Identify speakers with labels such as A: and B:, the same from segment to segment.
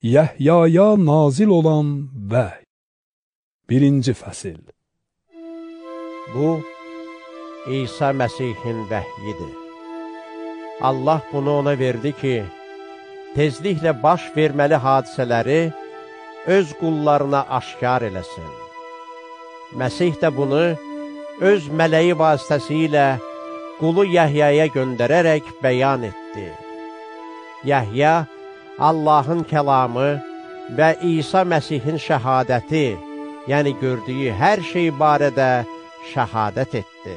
A: Yəhyaya nazil olan vəhy. 1-ci fəsil.
B: Bu, İsa Məsihin vəhyidir. Allah bunu ona verdi ki, tezliklə baş verməli hadisələri öz qullarına aşkar eləsin. Məsih də bunu öz mələyi vasitəsilə qulu Yəhyaya göndərərək bəyan etdi. Yəhya, Allahın kəlamı və İsa Məsihin şəhadəti, yəni gördüyü hər şey barədə şəhadət etdi.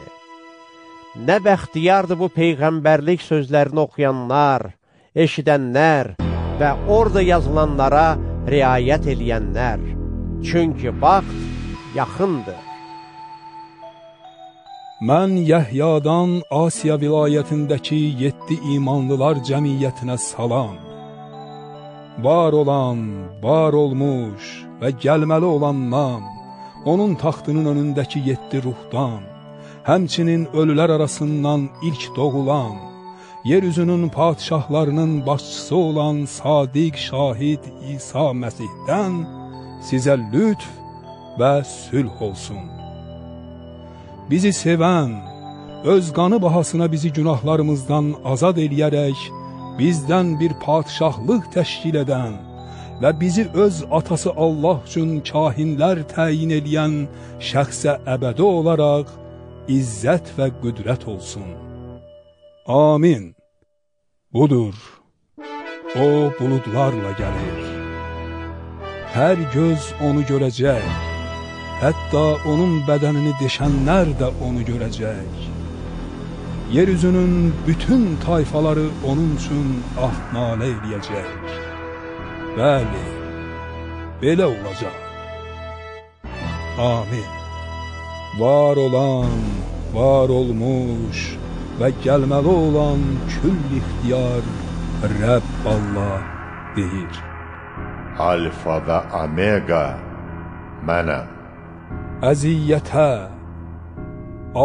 B: Nə bəxtiyardır bu peyğəmbərlik sözlərini oxuyanlar, eşidənlər və orada yazılanlara riayət eləyənlər. Çünki vaxt yaxındır.
A: Mən Yəhyadan Asiya vilayətindəki 7 imanlılar cəmiyyətinə salam. Var olan, var olmuş və gəlməli olandan, onun taxtının önündəki 7 ruhdan, həmçinin ölülər arasından ilk doğulan, yeryüzünün padişahlarının başçısı olan sadiq şahid İsa Məsihdən sizə lütf və sülh olsun. Bizi sevən, öz qanı bahasına bizi günahlarımızdan azad eləyərək, bizdən bir padişahlıq təşkil edən və bizi öz atası Allah üçün kahinlər təyin eləyən şəxsə əbədi olaraq izzət və qüdrət olsun. Amin. Budur, o buludlarla gəlir. Hər göz onu görəcək, hətta onun bədənini deşənlər də onu görəcək. Yeryüzünün bütün tayfaları onun üçün ah-nalə eləyəcək. Bəli, belə olacaq. Amin. Var olan, var olmuş və gəlməli olan küll ixtiyar Rəbb Allah deyir.
C: Alfa və Omega mənəm.
A: Əziyyətə,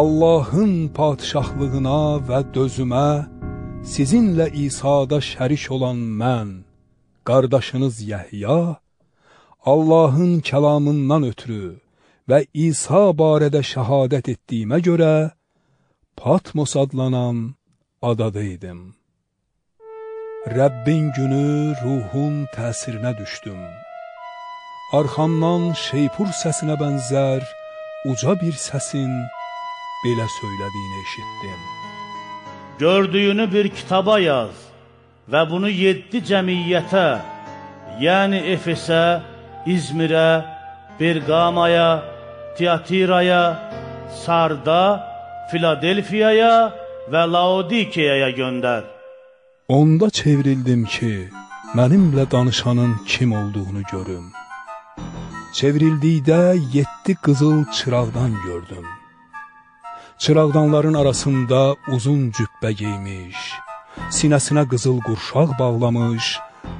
A: Allahın padişahlığına və dözümə sizinlə İsa'da şərik olan mən, qardaşınız Yəhya, Allahın kəlamından ötürü və İsa barədə şəhadət etdiyimə görə Patmos adlanan adada idim. Rəbbin günü ruhun təsirinə düşdüm. Arxamdan şeypur səsinə bənzər uca bir səsin belə söylədiyini eşitdim.
D: Gördüyünü bir kitaba yaz və bunu 7 cəmiyyətə, yəni Efesə, İzmirə, Berqamaya, Tiatiraya, Sarda, Filadelfiyaya və Laodikiyaya göndər.
A: Onda çevrildim ki, mənimlə danışanın kim olduğunu görüm. Çevrildikdə 7 qızıl çıraqdan gördüm. Çıraqdanların arasında uzun cübbə geymiş, sinəsinə qızıl qurşaq bağlamış,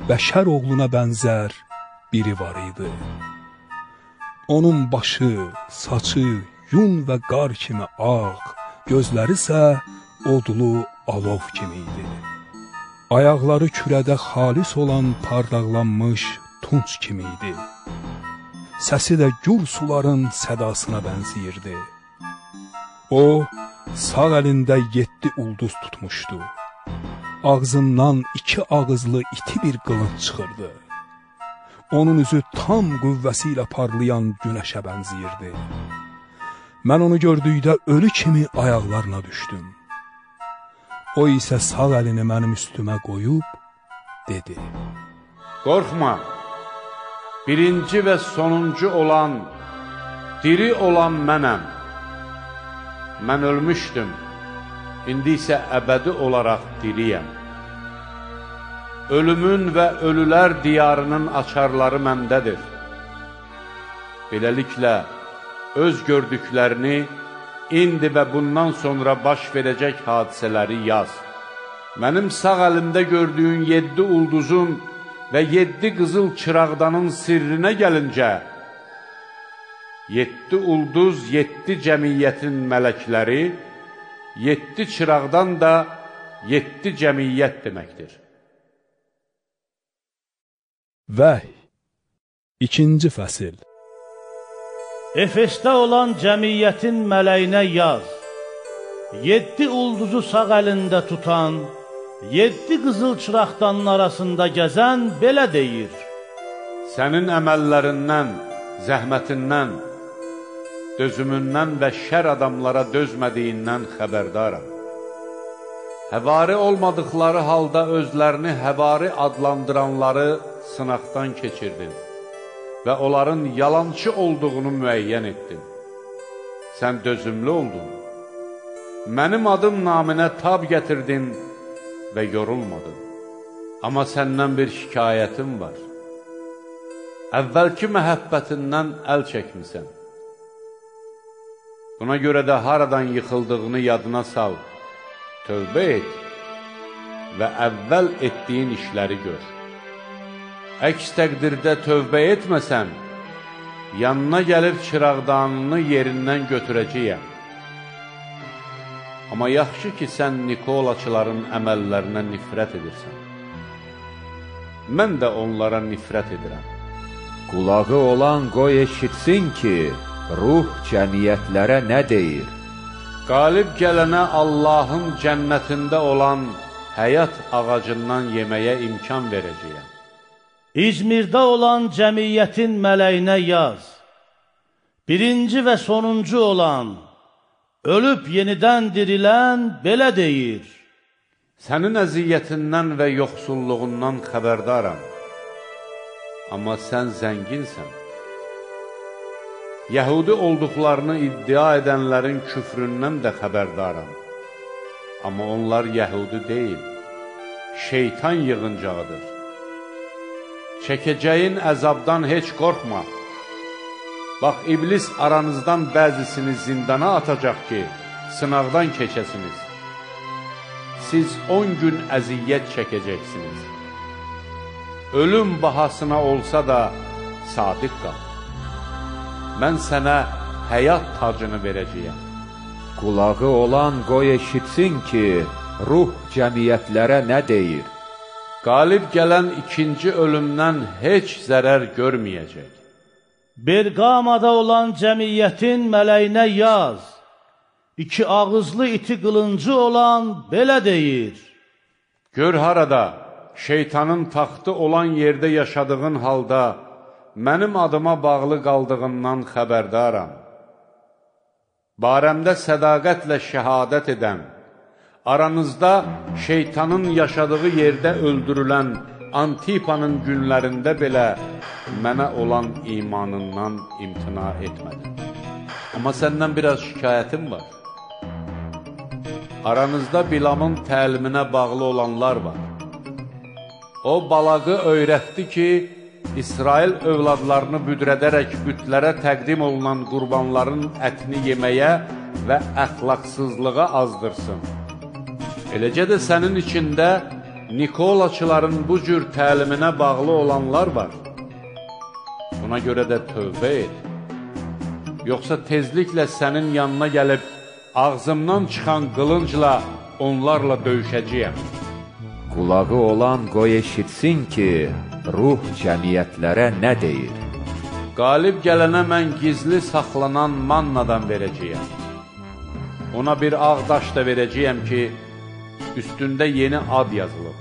A: bəşər oğluna bənzər biri var idi. Onun başı, saçı, yun və qar kimi ağ, gözləri isə odlu alov kimi idi. Ayaqları kürədə xalis olan parlaqlanmış tunç kimi idi. Səsi də gür suların sədasına bənziyirdi. O, sağ əlində 7 ulduz tutmuşdu. Ağzından 2 ağızlı iti bir qılınc çıxırdı. Onun üzü tam qüvvəsi ilə parlayan günəşə bənziyirdi. Mən onu gördükdə ölü kimi ayaqlarına düşdüm. O isə sağ əlini mənim üstümə qoyub, dedi.
E: Qorxma, birinci və sonuncu olan, diri olan mənəm. Mən ölmüşdüm, indi isə əbədi olaraq diriyəm. Ölümün və ölülər diyarının açarları məndədir. Beləliklə, öz gördüklərini, indi və bundan sonra baş verəcək hadisələri yaz. Mənim sağ əlimdə gördüyün 7 ulduzun və 7 qızıl çıraqdanın sirrinə gəlincə, 7 ulduz 7 cəmiyyətin mələkləri, 7 çıraqdan da 7 cəmiyyət deməkdir.
A: Vəhy 2-ci fəsil.
D: Efesdə olan cəmiyyətin mələyinə yaz. 7 ulduzu sağ əlində tutan, 7 qızıl çıraqdanın arasında gəzən belə deyir:
E: Sənin əməllərindən, zəhmətindən, dözümündən və şər adamlara dözmədiyindən xəbərdaram. Həvari olmadıqları halda özlərini həvari adlandıranları sınaqdan keçirdin və onların yalançı olduğunu müəyyən etdin. Sən dözümlü oldun. Mənim adım naminə tab gətirdin və yorulmadın. Amma səndən bir şikayətim var. Əvvəlki məhəbbətindən əl çəkmisən. Buna görə də haradan yıxıldığını yadına sal, tövbə et və əvvəl etdiyin işləri gör. Əks təqdirdə tövbə etməsən, yanına gəlib çıraqdanını yerindən götürəcəyəm. Amma yaxşı ki, sən Nikolaçıların əməllərinə nifrət edirsən. Mən də onlara nifrət edirəm.
F: Qulağı olan qoy eşitsin ki, ruh cəmiyyətlərə nə deyir?
E: Qalib gələnə Allahın cənnətində olan həyat ağacından yeməyə imkan verəcəyəm.
D: İzmirdə olan cəmiyyətin mələyinə yaz. 1-ci və sonuncu olan, ölüb yenidən dirilən belə deyir:
E: Sənin əziyyətindən və yoxsulluğundan xəbərdaram. Amma sən zənginsən. Yəhudi olduqlarını iddia edənlərin küfründən də xəbərdaram. Amma onlar yəhudi deyil, şeytan yığıncağıdır. Çəkəcəyin əzabdan heç qorxma. Bax, iblis aranızdan bəzisini zindana atacaq ki, sınaqdan keçəsiniz. Siz 10 gün əziyyət çəkəcəksiniz. Ölüm bahasına olsa da sadiq qal. Mən sənə həyat tacını verəcəyəm.
F: Qulağı olan qoy eşitsin ki, ruh cəmiyyətlərə nə deyir?
E: Qalib gələn ikinci ölümdən heç zərər görməyəcək.
D: Berqamada olan cəmiyyətin mələyinə yaz. 2 ağızlı iti qılıncı olan belə deyir:
E: Gör harada, şeytanın taxtı olan yerdə yaşadığın halda, mənim adıma bağlı qaldığından xəbərdaram. Barəmdə sədaqətlə şəhadət edən, aranızda şeytanın yaşadığı yerdə öldürülən Antipanın günlərində belə mənə olan imanından imtina etmədi. Amma səndən biraz şikayətim var. Aranızda Bilamın təliminə bağlı olanlar var. O balaqı öyrətdi ki, İsrail övladlarını büdrədərək bütlərə təqdim olunan qurbanların ətini yeməyə və əxlaqsızlığa azdırsın. Eləcə də sənin içində Nikolaçıların bu cür təliminə bağlı olanlar var. Buna görə də tövbə et. Yoxsa tezliklə sənin yanına gəlib ağzımdan çıxan qılıncla onlarla döyüşəcəyəm.
F: Qulağı olan qoy eşitsin ki, ruh cəmiyyətlərə nə deyir?
E: Qalib gələnə mən gizli saxlanan mannadan verəcəyəm. Ona bir ağ daş da verəcəyəm ki, üstündə yeni ad yazılıb.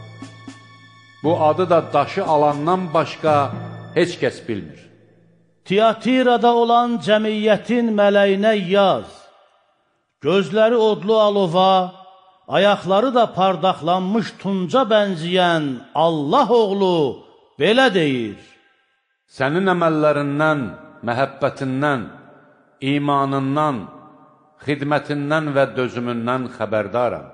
E: Bu adı da daşı alandan başqa heç kəs bilmir.
D: Tiatirada olan cəmiyyətin mələyinə yaz. Gözləri odlu alova, ayaqları da pardaqlanmış tunca bənzəyən Allah oğlu belə deyir:
E: Sənin əməllərindən, məhəbbətindən, imanından, xidmətindən və dözümündən xəbərdaram.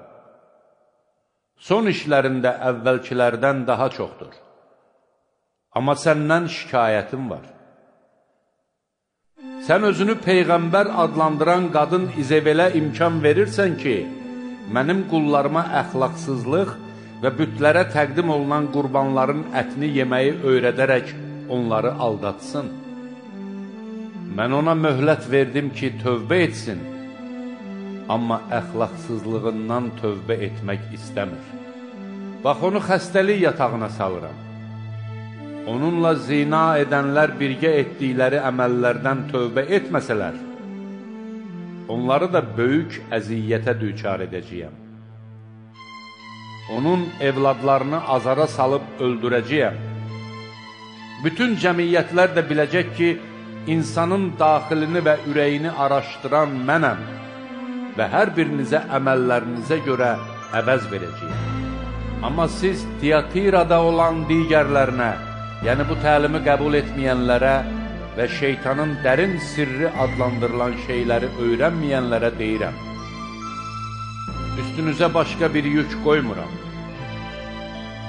E: Son işlərində əvvəlkilərdən daha çoxdur. Amma səndən şikayətim var. Sən özünü Peyğəmbər adlandıran qadın İzebelə imkan verirsən ki, mənim qullarıma əxlaqsızlıq və bütlərə təqdim olunan qurbanların ətini yeməyi öyrədərək onları aldatsın. Mən ona möhlət verdim ki, tövbə etsin, amma əxlaqsızlığından tövbə etmək istəmir. Bax, onu xəstəlik yatağına salıram. onunla zina edənlər birgə etdikləri əməllərdən tövbə etməsələr, onları da böyük əziyyətə düçar edəcəyəm. Onun evladlarını azara salıb öldürəcəyəm. Bütün cəmiyyətlər də biləcək ki, insanın daxilini və ürəyini araşdıran mənəm və hər birinizə əməllərinizə görə əvəz verəcəyəm. Amma siz Tiyatirada olan digərlərinə, yəni bu təlimi qəbul etməyənlərə və şeytanın dərin sirri adlandırılan şeyləri öyrənməyənlərə deyirəm. Üstünüzə başqa bir yük qoymuram.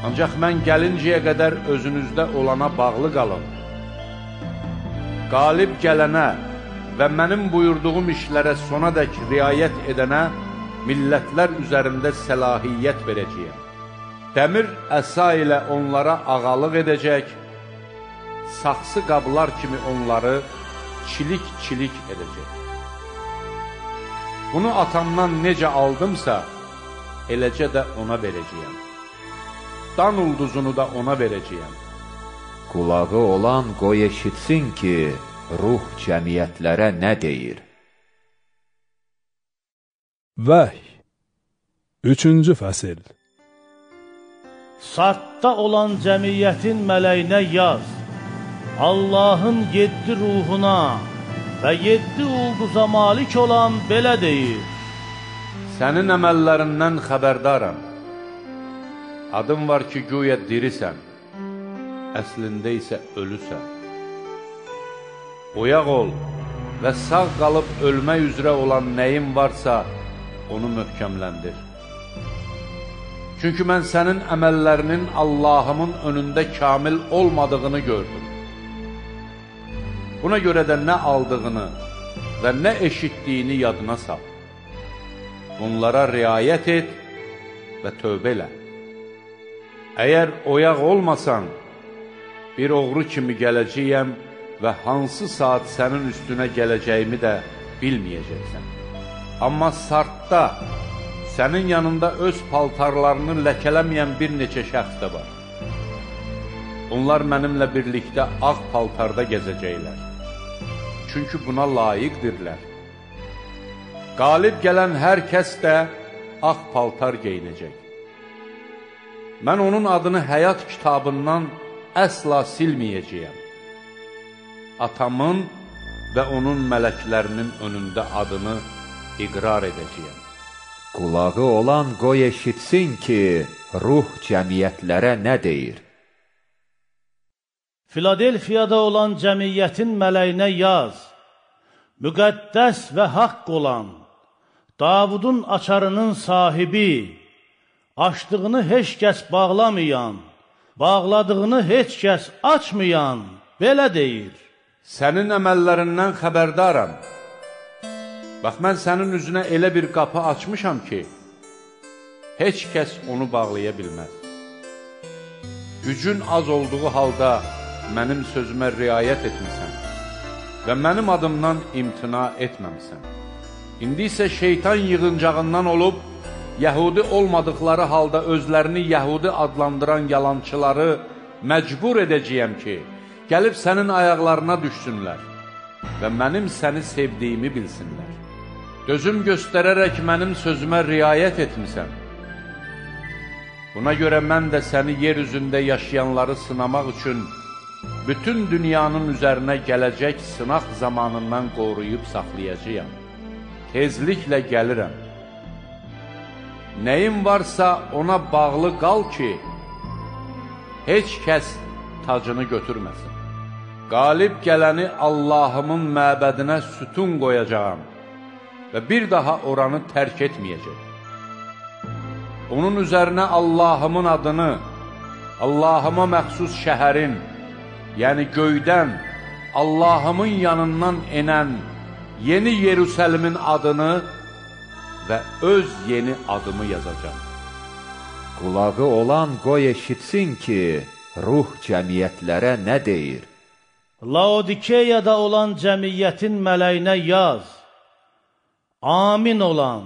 E: Ancaq mən gəlincəyə qədər özünüzdə olana bağlı qalın. Qalib gələnə və mənim buyurduğum işlərə sonadək riayət edənə millətlər üzərində səlahiyyət verəcəyəm. Dəmir əsa ilə onlara ağalıq edəcək, saxsı qablar kimi onları çilik-çilik edəcək. Bunu atamdan necə aldımsa, eləcə də ona verəcəyəm. Dan ulduzunu da ona verəcəyəm.
F: Qulağı olan qoy eşitsin ki, ruh cəmiyyətlərə nə deyir?
A: Vəhy 3-cü fəsil.
D: Sartda olan cəmiyyətin mələyinə yaz. Allahın 7 ruhuna və 7 ulduza malik olan belə deyir.
E: Sənin əməllərindən xəbərdaram. Adın var ki, güya dirisən, əslində isə ölüsən. Oyaq ol və sağ qalıb ölmək üzrə olan nəyin varsa, onu möhkəmləndir. Çünki mən sənin əməllərinin Allahımın önündə kamil olmadığını gördüm. Buna görə də nə aldığını və nə eşitdiyini yadına sal. Bunlara riayət et və tövbə elə. Əgər oyaq olmasan, bir oğru kimi gələcəyəm və hansı saat sənin üstünə gələcəyimi də bilməyəcəksən. Amma sartda, sənin yanında öz paltarlarını ləkələməyən bir neçə şəxs də var. Onlar mənimlə birlikdə ağ paltarda gəzəcəklər. Çünki buna layiqdirlər. Qalib gələn hər kəs də ağ paltar geyinəcək. Mən onun adını həyat kitabından əsla silməyəcəyəm. Atamın və onun mələklərinin önündə adını iqrar edəcəyəm.
F: Qulağı olan qoy eşitsin ki, ruh cəmiyyətlərə nə deyir?
D: Filadelfiyada olan cəmiyyətin mələyinə yaz. Müqəddəs və haqq olan, Davudun açarının sahibi, açdığını heç kəs bağlamayan, bağladığını heç kəs açmayan, belə deyir.
E: Sənin əməllərindən xəbərdaram. Bax, mən sənin üzünə elə bir qapı açmışam ki, heç kəs onu bağlaya bilməz. Gücün az olduğu halda mənim sözümə riayət etmisən və mənim adımdan imtina etməmisən. İndi isə şeytan yığıncağından olub, Yəhudi olmadıqları halda özlərini Yəhudi adlandıran yalançıları məcbur edəcəyəm ki, gəlib sənin ayaqlarına düşsünlər və mənim səni sevdiyimi bilsinlər. Dözüm göstərərək mənim sözümə riayət etmisən. Buna görə mən də səni yer üzündə yaşayanları sınamaq üçün bütün dünyanın üzərinə gələcək sınaq zamanından qoruyub saxlayacağam. Tezliklə gəlirəm. Nəyin varsa ona bağlı qal ki, heç kəs tacını götürməsin. Qalib gələni Allahımın məbədinə sütun qoyacağam və bir daha oranı tərk etməyəcək. Onun üzərinə Allahımın adını, Allahıma məxsus şəhərin, yəni göydən, Allahımın yanından enən yeni Yerusəlimin adını və öz yeni adımı yazacaq.
F: Qulağı olan qoy eşitsin ki, ruh cəmiyyətlərə nə deyir?
D: Laodikeyada olan cəmiyyətin mələyinə yaz. Amin olan,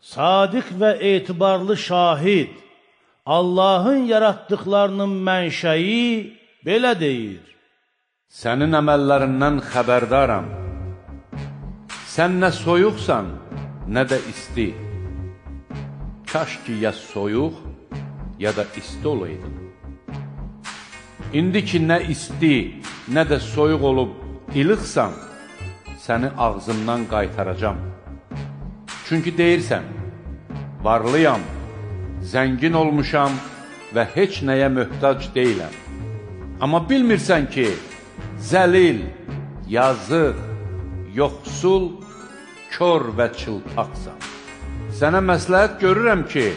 D: sadiq və etibarlı şahid, Allahın yaratdıqlarının mənşəyi belə deyir:
E: Sənin əməllərindən xəbərdaram. Sən nə soyuqsan, nə də isti. Kaş ki, ya soyuq, ya da isti olaydın. İndi ki, nə isti, nə də soyuq olub ilıq,san, səni ağzımdan qaytaracam. Çünki deyirsən, varlıyam, zəngin olmuşam və heç nəyə möhtac deyiləm. Amma bilmirsən ki, zəlil, yazıq, yoxsul, kör və çılpaqsan. Sənə məsləhət görürəm ki,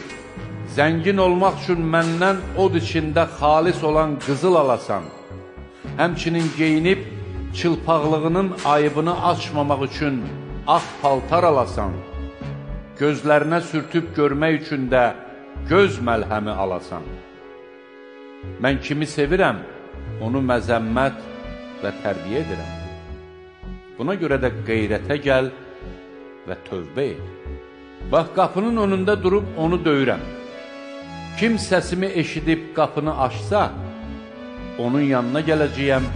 E: zəngin olmaq üçün məndən od içində xalis olan qızıl alasan, həmçinin geyinib çılpaqlığının ayıbını açmamaq üçün ağ paltar alasan, gözlərinə sürtüb görmək üçün də göz məlhəmi alasan. Mən kimi sevirəm, onu məzəmmət və tərbiyə edirəm. Buna görə də qeyrətə gəl və tövbə et. Bax, qapının önündə durub onu döyürəm. Kim səsimi eşidib qapını açsa, onun yanına gələcəyəm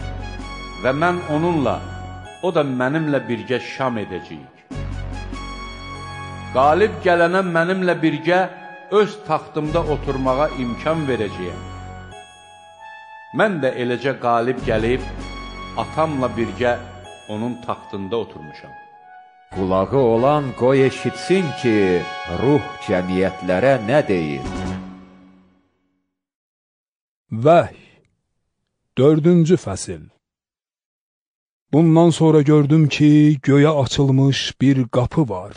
E: və mən onunla, o da mənimlə birgə şam edəcəyik. Qalib gələnə mənimlə birgə öz taxtımda oturmağa imkan verəcəyəm. Mən də eləcə qalib gəlib, atamla birgə onun taxtında oturmuşam.
F: Qulağı olan qoy eşitsin ki, ruh cəmiyyətlərə nə deyir?
A: Vəhy 4-cü fəsil. Bundan sonra gördüm ki, göyə açılmış bir qapı var.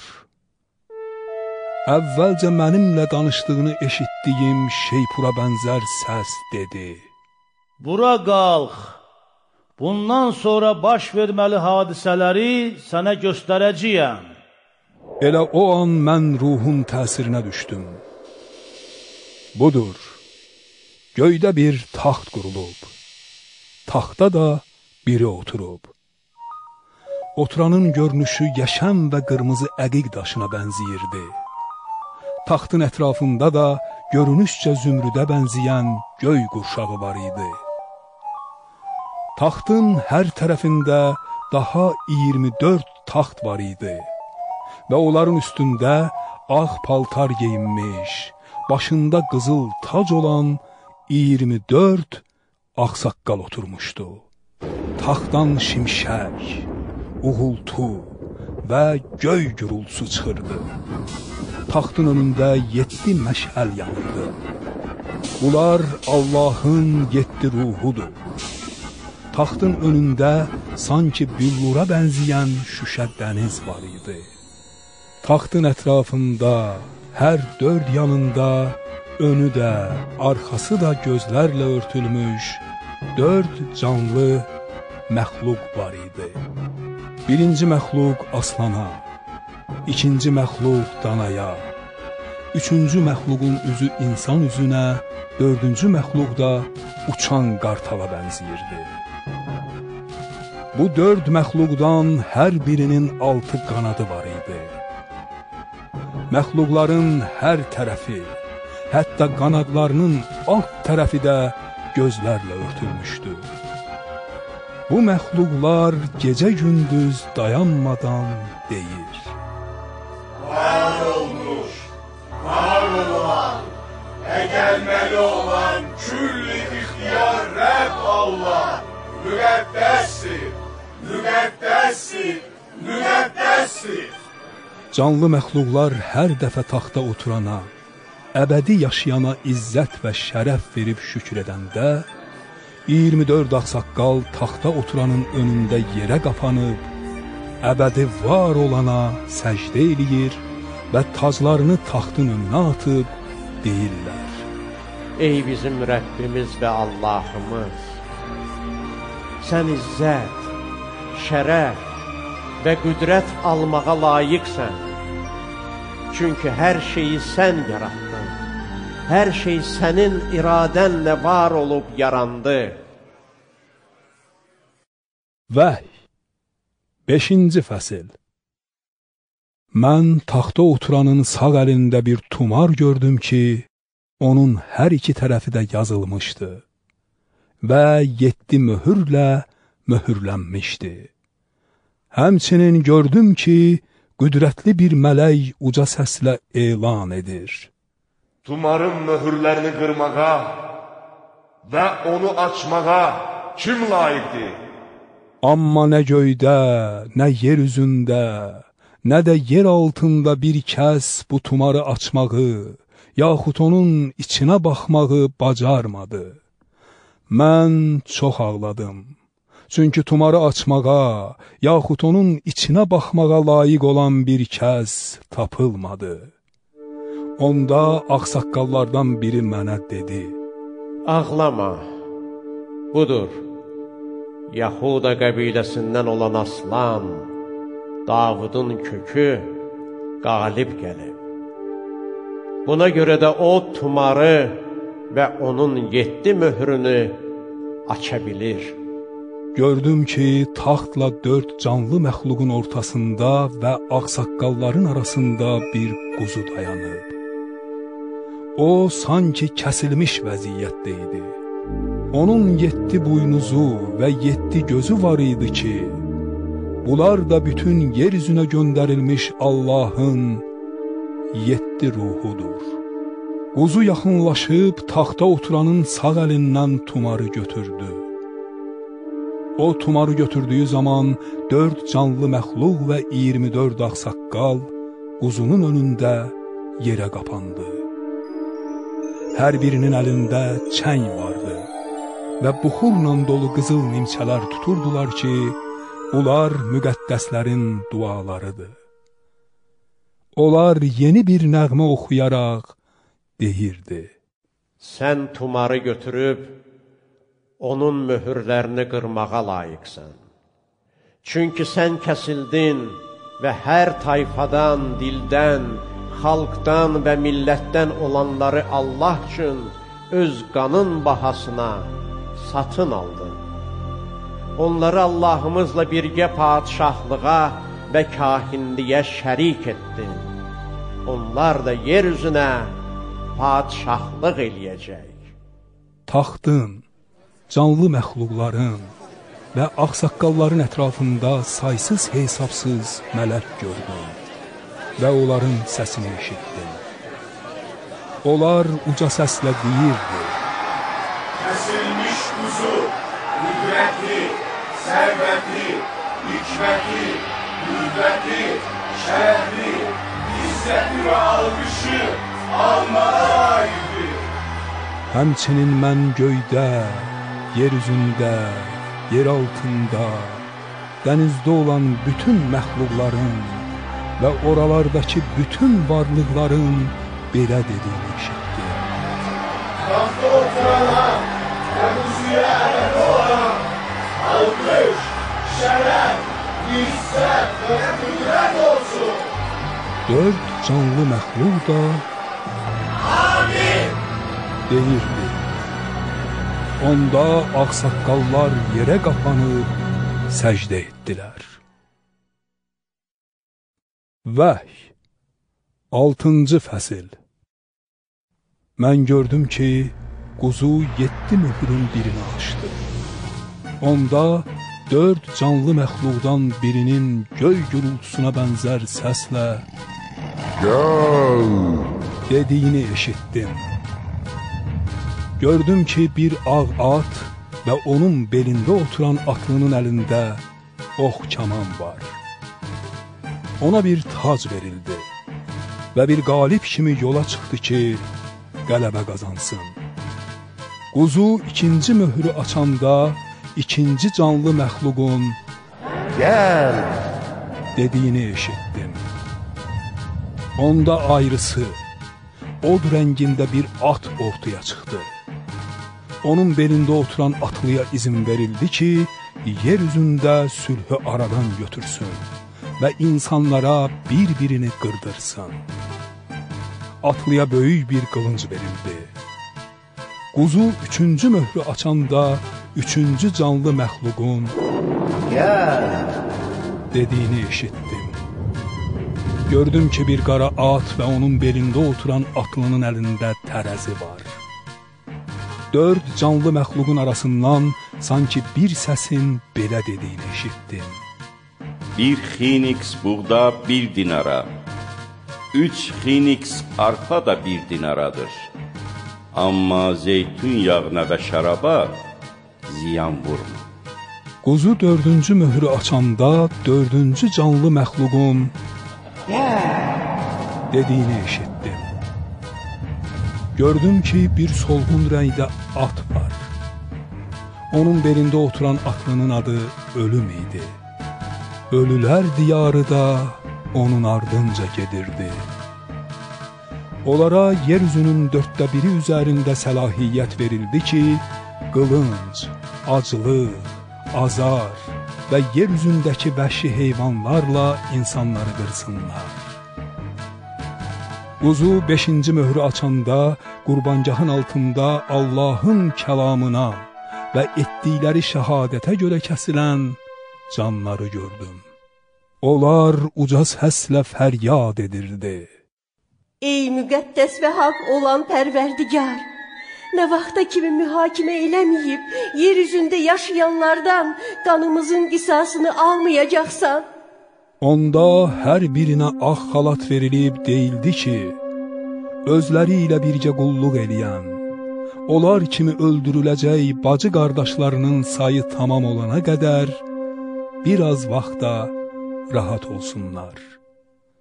A: Əvvəlcə mənimlə danışdığını eşitdiyim şeypura bənzər səs dedi:
D: Bura qalx, bundan sonra baş verməli hadisələri sənə göstərəcəyəm.
A: Elə o an mən ruhun təsirinə düşdüm. Budur, göydə bir taxt qurulub, taxta da biri oturub. Oturanın görünüşü yaşam və qırmızı əqiq daşına bənziyirdi. Taxtın ətrafında da görünüşcə zümrüdə bənzəyən göy qurşağı var idi. Taxtın hər tərəfində daha 24 taxt var idi və onların üstündə ağ paltar geyinmiş, başında qızıl tac olan 24 ağsaqqal oturmuşdu. Taxtdan şimşək, uğultu və göy gürültüsü çıxırdı. Taxtın önündə 7 məşəl yanırdı. Bunlar Allahın 7 ruhudur. Taxtın önündə sanki büllura bənzəyən şüşə dəniz var idi. Taxtın ətrafında, hər 4 yanında, önü də, arxası da gözlərlə örtülmüş 4 canlı məxluq var idi. Birinci məxluq aslana, ikinci məxluq danaya, üçüncü məxluqun üzü insan üzünə, dördüncü məxluq da uçan qartala bənziyirdi. Bu 4 məxluqdan hər birinin 6 qanadı var idi. Məxluqların hər tərəfi, hətta qanadlarının alt tərəfi də gözlərlə örtülmüşdü. Bu məxluqlar gecə-gündüz dayanmadan deyir:
G: Var olmuş, var olan və gəlməli olan külli ixtiyar Rəbb Allah, müqəddəsdir, müqəddəsdir, müqəddəsdir.
A: Canlı məxluqlar hər dəfə taxta oturana, əbədi yaşayana izzət və şərəf verib şükür edəndə, 24 ağsaqqal taxta oturanın önündə yerə qapanıb, əbədi var olana səcdə eləyir və taclarını taxtın önünə atıb deyirlər:
B: Ey bizim Rəbbimiz və Allahımız, sən izzət, şərəf və qüdrət almağa layiqsən. Çünki hər şeyi sən yaratdın, hər şey sənin iradənlə var olub yarandı.
A: Vəhy 5-ci fəsil. Mən taxta oturanın sağ əlində bir tumar gördüm ki, onun hər iki tərəfi də yazılmışdı. və 7 möhürlə möhürlənmişdi. Həmçinin gördüm ki, qüdrətli bir mələk uca səslə elan edir.
G: Tumarın möhürlərini qırmağa və onu açmağa kim layiqdir?
A: Amma nə göydə, nə yer üzündə, nə də yer altında bir kəs bu tumarı açmağı, yaxud onun içinə baxmağı bacarmadı. Mən çox ağladım. Çünki tumarı açmağa, yaxud onun içinə baxmağa layiq olan bir kəs tapılmadı. Onda ağsaqqallardan biri mənə dedi:
B: Ağlama, budur, Yahuda qəbiləsindən olan Aslan, Davudun kökü qalib gəlib. Buna görə də o tumarı və onun 7 möhrünü aça bilir.
A: Gördüm ki, taxtla 4 canlı məxluqun ortasında və ağsaqqalların arasında bir quzu dayanıb. O, sanki kəsilmiş vəziyyətdə idi. Onun 7 buynuzu və 7 gözü var idi ki, bunlar da bütün yer üzünə göndərilmiş Allahın 7 ruhudur. Quzu yaxınlaşıb taxta oturanın sağ əlindən tumarı götürdü. O tumarı götürdüyü zaman 4 canlı məxluq və 24 ağsaqqal quzunun önündə yerə qapandı. Hər birinin əlində çəng vardı və buxurla dolu qızıl nimçələr tuturdular ki, bunlar müqəddəslərin dualarıdır. Onlar yeni bir nəğmə oxuyaraq deyirdi:
B: Sən tumarı götürüb, onun möhürlərini qırmağa layiqsən. Çünki sən kəsildin və hər tayfadan, dildən, xalqdan və millətdən olanları Allah üçün öz qanın bahasına satın aldın. Onları Allahımızla birgə padişahlığa və kahinliyə şərik etdin. Onlar da yer üzünə padişahlıq eləyəcək.
A: Taxtın, canlı məxluqların və ağsaqqalların ətrafında saysız hesabsız mələk gördüm və onların səsini eşitdim. Onlar uca səslə deyirdi:
G: Kəsilmiş quzu, qüdrətli, sərvətli, hikmətli, qüvvətli, şərəfli, izzəti və alqışı almağa layiqdir.
A: Həmçinin mən göydə, yer üzündə, yer altında, dənizdə olan bütün məxluqların və oralardakı bütün varlıqların belə dediyini eşitdim.
G: Taxta oturana və quzuya ələdə olana alqış, şərəf, izzət və qüdrət olsun.
A: 4 canlı məxluq da
G: Amin
A: deyirdi. Onda ağsaqqallar yerə qapanıb səcdə etdilər. Vəhy 6-cı fəsil. Mən gördüm ki, quzu 7 möhrün birini açdı. Onda 4 canlı məxluqdan birinin göy gürültüsünə bənzər səslə "Gəl!" dediyini eşitdim. Gördüm ki, bir ağ at və onun belində oturan atlının əlində ox kaman var. Ona bir tac verildi və bir qalib kimi yola çıxdı ki, qələbə qazansın. Quzu 2-ci möhrü açanda 2-ci canlı məxluqun "Gəl!" dediyini eşitdim. Onda ayrısı, od rəngində bir at ortaya çıxdı. Onun belində oturan atlıya izin verildi ki, yer üzündə sülhü aradan götürsün və insanlara bir-birini qırdırsın. Atlıya böyük bir qılınc verildi. Quzu 3-cü möhrü açanda 3-cü canlı məxluqun "Gəl!" dediyini eşitdim. Gördüm ki, bir qara at və onun belində oturan atlının əlində tərəzi var. Dörd canlı məxluqun arasından sanki bir səsin belə dediyini eşitdim.
H: Bir xiniks buğda 1 dinara, 3 xiniks arpa da 1 dinaradır. Amma zeytun yağına və şəraba ziyan vurma.
A: Quzu dördüncü möhrü açanda dördüncü canlı məxluqun dediyini eşitdim. Gördüm ki, bir solğun rəngdə at var. Onun belində oturan atlının adı Ölüm idi. Ölülər diyarı da onun ardınca gedirdi. Onlara yeryüzünün 1/4 üzərində səlahiyyət verildi ki, qılınc, aclıq, azar və yeryüzündəki vəhşi heyvanlarla insanları qırsınlar. Quzu 5-ci möhrü açanda qurbangahın altında Allahın kəlamına və etdikləri şəhadətə görə kəsilən canları gördüm. Onlar uca səslə fəryad edirdi.
I: Ey müqəddəs və haqq olan Pərverdigar! Nə vaxta kimi mühakimə eləməyib, yeryüzündə yaşayanlardan qanımızın qisasını almayacaqsan?
A: Onda hər birinə ağ xalat verilib deyildi ki, özləri ilə birgə qulluq eləyən, onlar kimi öldürüləcək bacı qardaşlarının sayı tamam olana qədər biraz vaxta rahat olsunlar.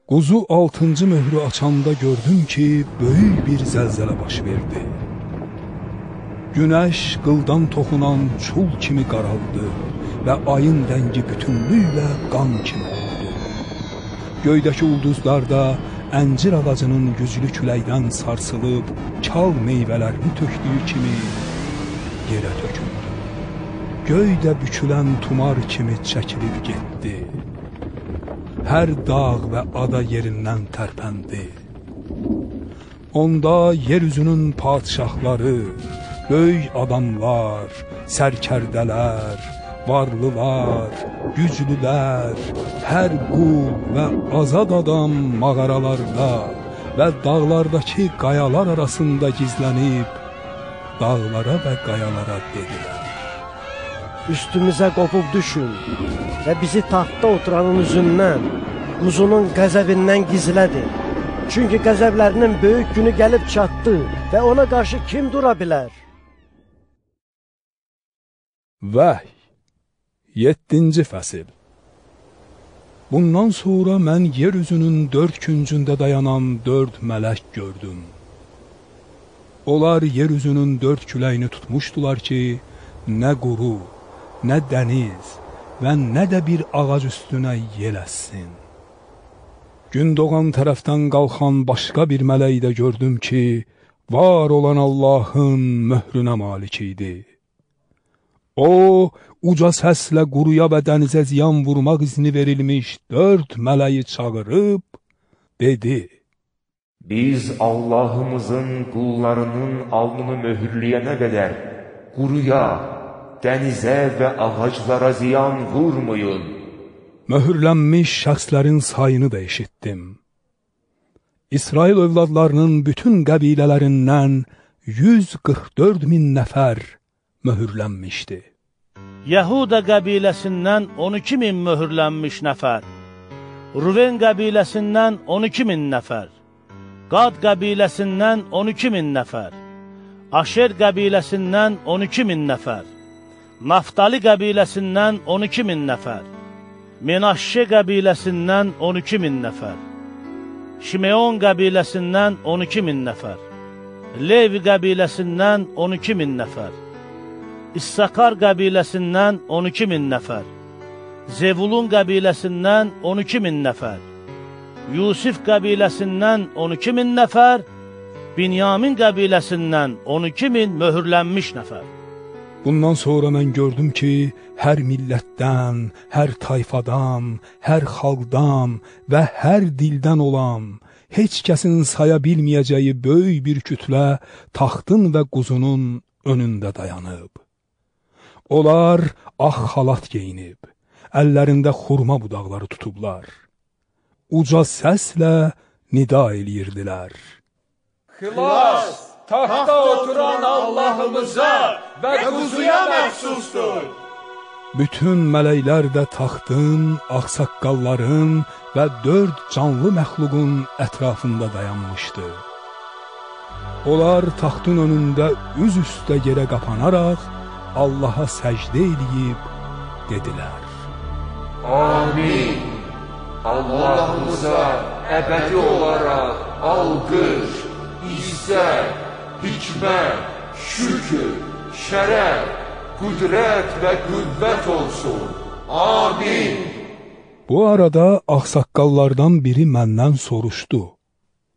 A: Quzu 6-cı möhrü açanda gördüm ki, böyük bir zəlzələ baş verdi. Günəş qıldan toxunan çul kimi qaraldı və ayın rəngi bütünlüklə qan kimi oldu. Göydəki ulduzlar da əncir ağacının güclü küləkdən sarsılıb, kal meyvələrini tökdüyü kimi yerə töküldü. Göydə bükülən tumar kimi çəkilib getdi. Hər dağ və ada yerindən tərpəndi. Onda yeryüzünün padişahları, böyük adamlar, sərkərdələr, varlılar, güclülər, hər qul və azad adam mağaralarda və dağlardakı qayalar arasında gizlənib, dağlara və qayalara dedilər.
J: Üstümüzə qopub düşün və bizi taxtda oturanın üzündən, quzunun qəzəbindən gizlədir. Çünki qəzəblərinin böyük günü gəlib çatdı və ona qarşı kim dura bilər?
A: Vəhy 7-ci fəsil. Bundan sonra mən yeryüzünün 4 küncündə dayanan 4 mələk gördüm. Onlar yeryüzünün 4 küləyini tutmuşdular ki, nə quru, nə dəniz və nə də bir ağac üstünə yeləssin. Gün doğan tərəfdən qalxan başqa bir mələyi də gördüm ki, var olan Allahın möhrünə malik idi. O, uca səslə quruya və dənizə ziyan vurmaq izni verilmiş 4 mələyi çağırıb, dedi:
K: Biz Allahımızın qullarının alnını möhürləyənə qədər quruya, dənizə və ağaclara ziyan vurmayın.
A: Möhürlənmiş şəxslərin sayını da eşitdim. İsrail övladlarının bütün qəbilələrindən 144.000 nəfər möhürlənmişdi.
D: Yəhuda qəbiləsindən 12.000 möhürlənmiş nəfər, Ruven qəbiləsindən 12.000 nəfər, Qad qəbiləsindən 12.000 nəfər, Aşer qəbiləsindən 12.000 nəfər, Naftali qəbiləsindən 12.000 nəfər, Menaşşe qəbiləsindən 12.000 nəfər, Şimeon qəbiləsindən 12.000 nəfər, Levi qəbiləsindən 12.000 nəfər, İssakar qəbiləsindən 12.000 nəfər, Zevulun qəbiləsindən 12.000 nəfər, Yusif qəbiləsindən 12.000 nəfər, Binyamin qəbiləsindən 12.000 möhürlənmiş nəfər.
A: Bundan sonra mən gördüm ki, hər millətdən, hər tayfadan, hər xalqdan və hər dildən olan, heç kəsin saya bilməyəcəyi böyük bir kütlə taxtın və quzunun önündə dayanıb. Onlar ağ xalat geyinib, əllərində xurma budaqları tutublar. Uca səslə nida eləyirdilər.
G: Xilas! taxta oturan Allahımıza və quzuya məxsusdur.
A: Bütün mələklər də taxtın, ağsaqqalların və 4 canlı məxluqun ətrafında dayanmışdı. Onlar taxtın önündə üz üstə yerə qapanaraq Allaha səcdə edib dedilər:
K: Amin. Allahımıza əbədi olaraq alqış, izzət, hikmət, şükür, şərəf, qüdrət və qüvvət olsun. Amin.
A: Bu arada ağsaqqallardan biri məndən soruşdu: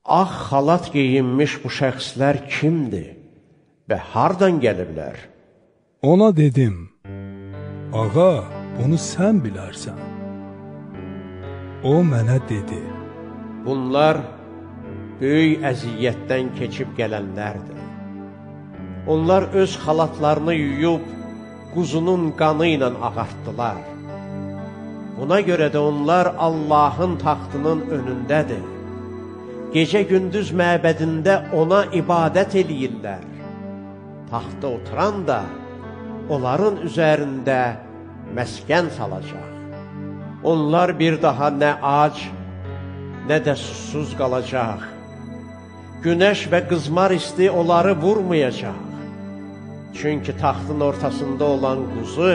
B: Ağ xalat geyinmiş bu şəxslər kimdir və hardan gəliblər?
A: Ona dedim: Ağa, bunu sən bilərsən. O mənə dedi:
B: Bunlar böyük əziyyətdən keçib gələnlərdir. Onlar öz xalatlarını yuyub quzunun qanı ilə ağartdılar. Buna görə də onlar Allahın taxtının önündədir. Gecə-gündüz məbədində ona ibadət eləyirlər. Taxta oturan da onların üzərində məskən salacaq. Onlar bir daha nə ac, nə də susuz qalacaq. Günəş və qızmar isti onları vurmayacaq. Çünki taxtın ortasında olan quzu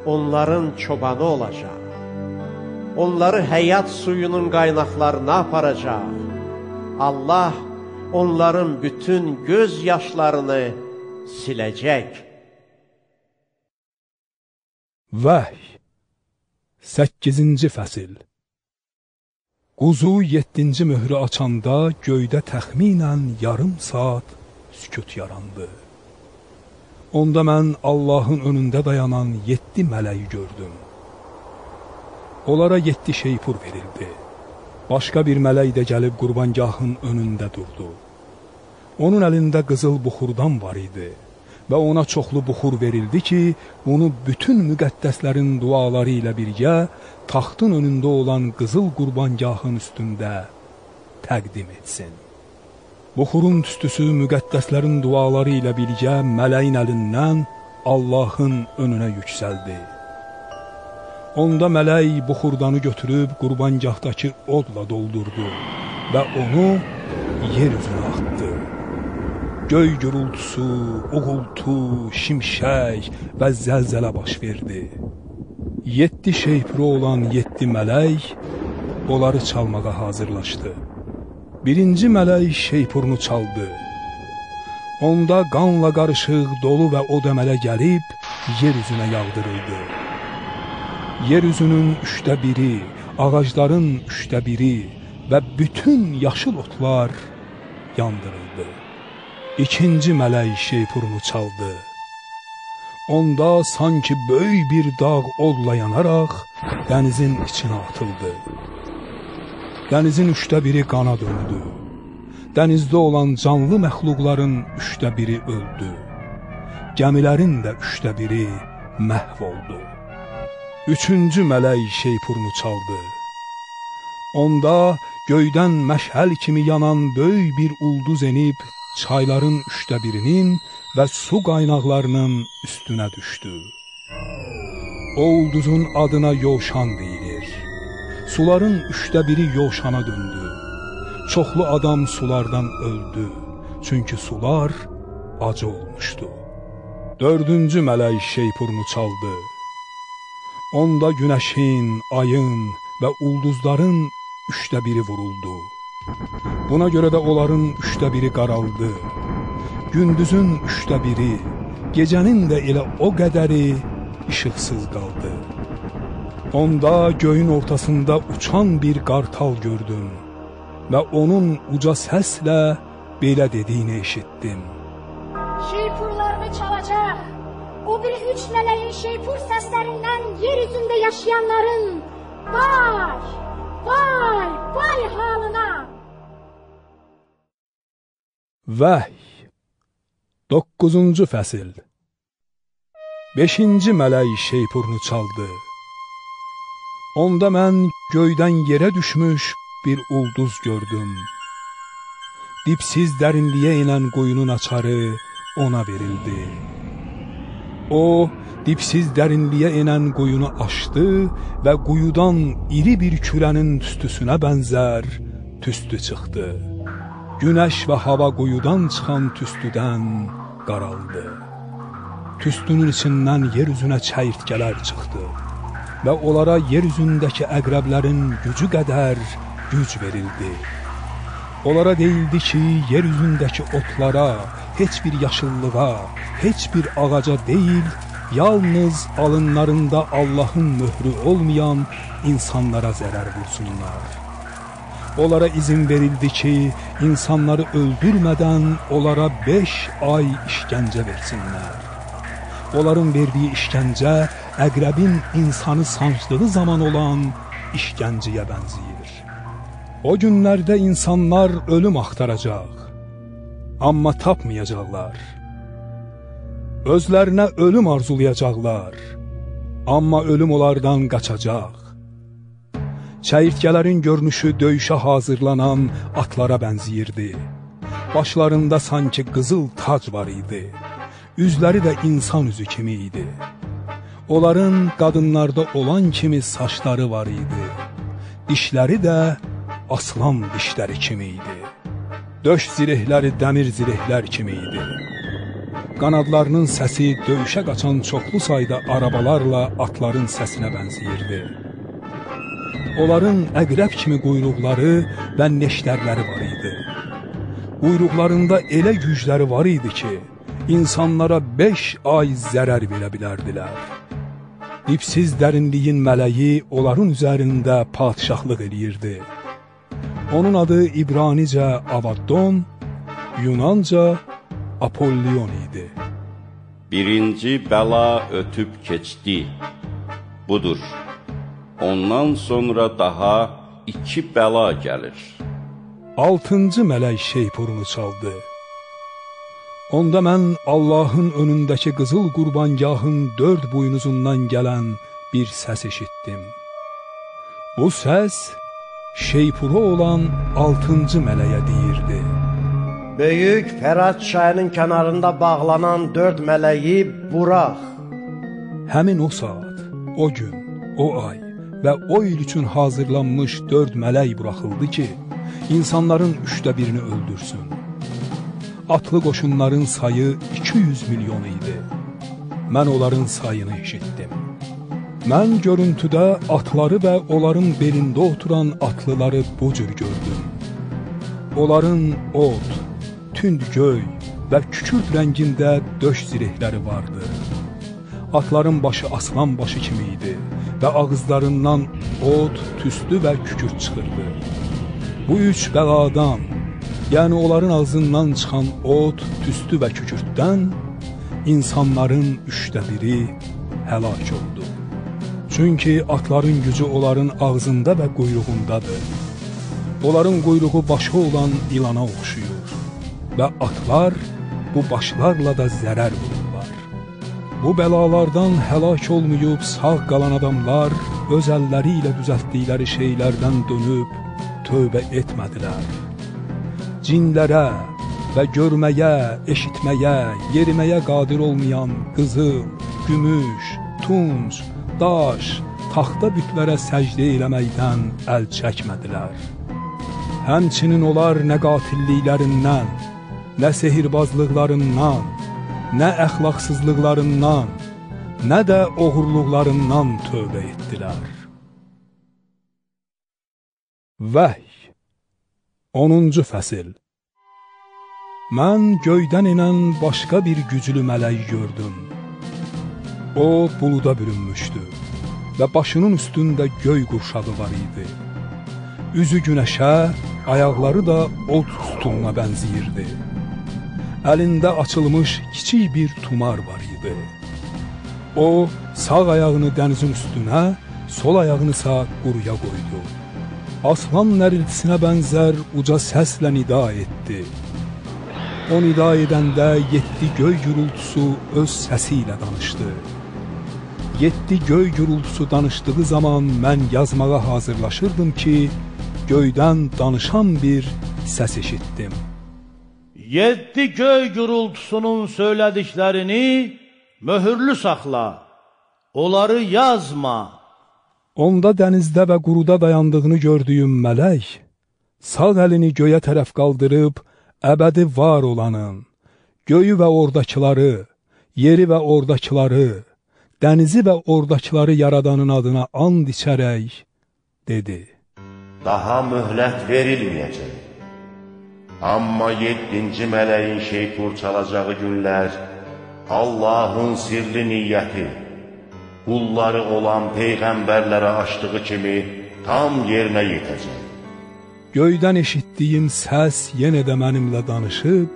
B: onların çobanı olacaq. Onları həyat suyunun qaynaqlarına aparacaq. Allah onların bütün göz yaşlarını siləcək.
A: Vəhy 8-ci fəsil. Quzu 7-ci möhrü açanda göydə təxminən yarım saat sükut yarandı. Onda mən Allahın önündə dayanan 7 mələyi gördüm. Onlara 7 şeypur verildi. Başqa bir mələk də gəlib qurbangahın önündə durdu. Onun əlində qızıl buxurdan var idi və ona çoxlu buxur verildi ki, bunu bütün müqəddəslərin duaları ilə birgə taxtın önündə olan qızıl qurbangahın üstündə təqdim etsin. Buxurun tüstüsü müqəddəslərin duaları ilə birgə mələyin əlindən Allahın önünə yüksəldi. Onda mələk buxurdanı götürüb qurbangahdakı odla doldurdu və onu yer üzünə atdı. Göy gürültüsü, uğultu, şimşək və zəlzələ baş verdi. 7 şeypuru olan 7 mələk onları çalmağa hazırlaşdı. Birinci mələk şeypurunu çaldı. Onda qanla qarışıq dolu və od əmələ gəlib yer üzünə yağdırıldı. Yer üzünün 1/3, ağacların 1/3 və bütün yaşıl otlar yandırıldı. İkinci mələk şeypurunu çaldı. Onda sanki böyük bir dağ odla yanaraq dənizin içinə atıldı. Dənizin 1/3 qana döndü. Dənizdə olan canlı məxluqların 1/3 öldü. Gəmilərin də 1/3 məhv oldu. Üçüncü mələk şeypurunu çaldı. Onda göydən məşəl kimi yanan böyük bir ulduz enib çayların 1/3-nin və su qaynaqlarının üstünə düşdü. O ulduzun adına Yovşan deyilir. Suların 1/3 Yovşana döndü. Çoxlu adam sulardan öldü, çünki sular acı olmuşdu. Dördüncü mələk şeypurunu çaldı. Onda günəşin, ayın və ulduzların 1/3 vuruldu. Buna görə də onların 1/3 qaraldı. Gündüzün 1/3, gecənin də elə o qədəri işıqsız qaldı. Onda göyün ortasında uçan bir qartal gördüm və onun uca səslə belə dediyini eşitdim.
L: Şeypurlarını çalacaq. O bir 3 mələyin şeypur səslərindən yer üzündə yaşayanların vay, vay, vay halına.
A: Vəhy 9-cu fəsil. 5-ci mələk şeypurunu çaldı. Onda mən göydən yerə düşmüş bir ulduz gördüm. dipsiz dərinliyə inən quyunun açarı ona verildi. O, dipsiz dərinliyə enən quyunu açdı və quyudan iri bir kürənin tüstüsünə bənzər tüstü çıxdı. Günəş və hava quyudan çıxan tüstüdən qaraldı. Tüstünün içindən yer üzünə çəyirtkələr çıxdı və onlara yer üzündəki əqrəblərin gücü qədər güc verildi. Onlara deyildi ki, yer üzündəki otlara, heç bir yaşıllığa, heç bir ağaca deyil, yalnız alınlarında Allahın möhrü olmayan insanlara zərər vursunlar. Onlara izin verildi ki, insanları öldürmədən onlara 5 ay işgəncə versinlər. Onların verdiyi işgəncə əqrəbin insanı sancdığı zaman olan işgənciyə bənzəyir. O günlərdə insanlar ölüm axtaracaq, amma tapmayacaqlar. Özlərinə ölüm arzulayacaqlar, amma ölüm onlardan qaçacaq. Çəyirtkələrin görünüşü döyüşə hazırlanan atlara bənziyirdi. Başlarında sanki qızıl tac var idi. Üzləri də insan üzü kimi idi. Onların qadınlarda olan kimi saçları var idi. Dişləri də aslan dişləri kimi idi. Döş zirehləri dəmir zirehlər kimi idi. Qanadlarının səsi döyüşə qaçan çoxlu sayda arabalarla atların səsinə bənziyirdi. Onların əqrəb kimi quyruqları və neştərləri var idi. Quyruqlarında elə gücləri var idi ki, insanlara 5 ay zərər verə bilərdilər. Dipsiz dərinliyin mələyi onların üzərində padişahlıq eləyirdi. Onun adı İbranicə Avaddon, Yunanca Apollyon idi.
H: Birinci bəla ötüb keçdi. Budur. Ondan sonra daha 2 bəla gəlir.
A: 6-cı mələk şeypurunu çaldı. Onda mən Allahın önündəki qızıl qurbangahın 4 buynuzundan gələn bir səs eşitdim. Bu səs şeypuru olan 6-cı mələyə deyirdi.
J: Böyük Fərat çayının kənarında bağlanan 4 mələyi burax.
A: Həmin o saat, o gün, o ay və o il üçün hazırlanmış 4 mələk buraxıldı ki, insanların 1/3-ünü öldürsün. Atlı qoşunların sayı 200 milyon idi. Mən onların sayını eşitdim. Mən görüntüdə atları və onların belində oturan atlıları bu cür gördüm. Onların ot, tünd göy və kükürt rəngində döş zirehləri vardı. Atların başı aslan başı kimi idi və ağızlarından ot, tüstü və kükürt çıxırdı. Bu 3 bəladan, yəni onların ağzından çıxan ot, tüstü və kükürtdən insanların 1/3 həlak oldu. Çünki atların gücü onların ağzında və quyruğundadır. Onların quyruğu başı olan ilana oxşuyur və atlar bu başlarla da zərər vururlar. Bu bəlalardan həlak olmayıb sağ qalan adamlar öz əlləri ilə düzəltdikləri şeylərdən dönüb tövbə etmədilər. Cinlərə və görməyə, eşitməyə, yeriməyə qadir olmayan qızıl, gümüş, tunc, daş, taxta bütlərə səcdə eləməkdən əl çəkmədilər. Həmçinin onlar nə qatilliklərindən, nə sehirbazlıqlarından, nə əxlaqsızlıqlarından, nə də oğurluqlarından tövbə etdilər. Vəhy 10-cu fəsil. Mən göydən inən başqa bir güclü mələk gördüm. O buluda bürünmüşdü və başının üstündə göy qurşağı var idi. Üzü günəşə, ayaqları da od sütununa bənziyirdi. Əlində açılmış kiçik bir tumar var idi. O, sağ ayağını dənizin üstünə, sol ayağını isə quruya qoydu. Aslan nəriltisinə bənzər uca səslə nida etdi. O nida edəndə 7 göy gürültüsü öz səsi ilə danışdı. 7 göy gürültüsü danışdığı zaman mən yazmağa hazırlaşırdım ki, göydən danışan bir səs eşitdim.
D: 7 göy gürültüsünün söylədiklərini möhürlü saxla, onları yazma.
A: Onda dənizdə və quruda dayandığını gördüyüm mələk, sağ əlini göyə tərəf qaldırıb, əbədi var olanın, göyü və ordakıları, yeri və ordakıları, dənizi və ordakıları yaradanın adına and içərək, dedi.
M: Daha möhlət verilməyəcək. Amma 7-ci mələyin şeypur çalacağı günlər, Allahın sirli niyyəti, qulları olan peyğəmbərlərə açdığı kimi tam yerinə yetəcək.
A: Göydən eşitdiyim səs yenə də mənimlə danışıb,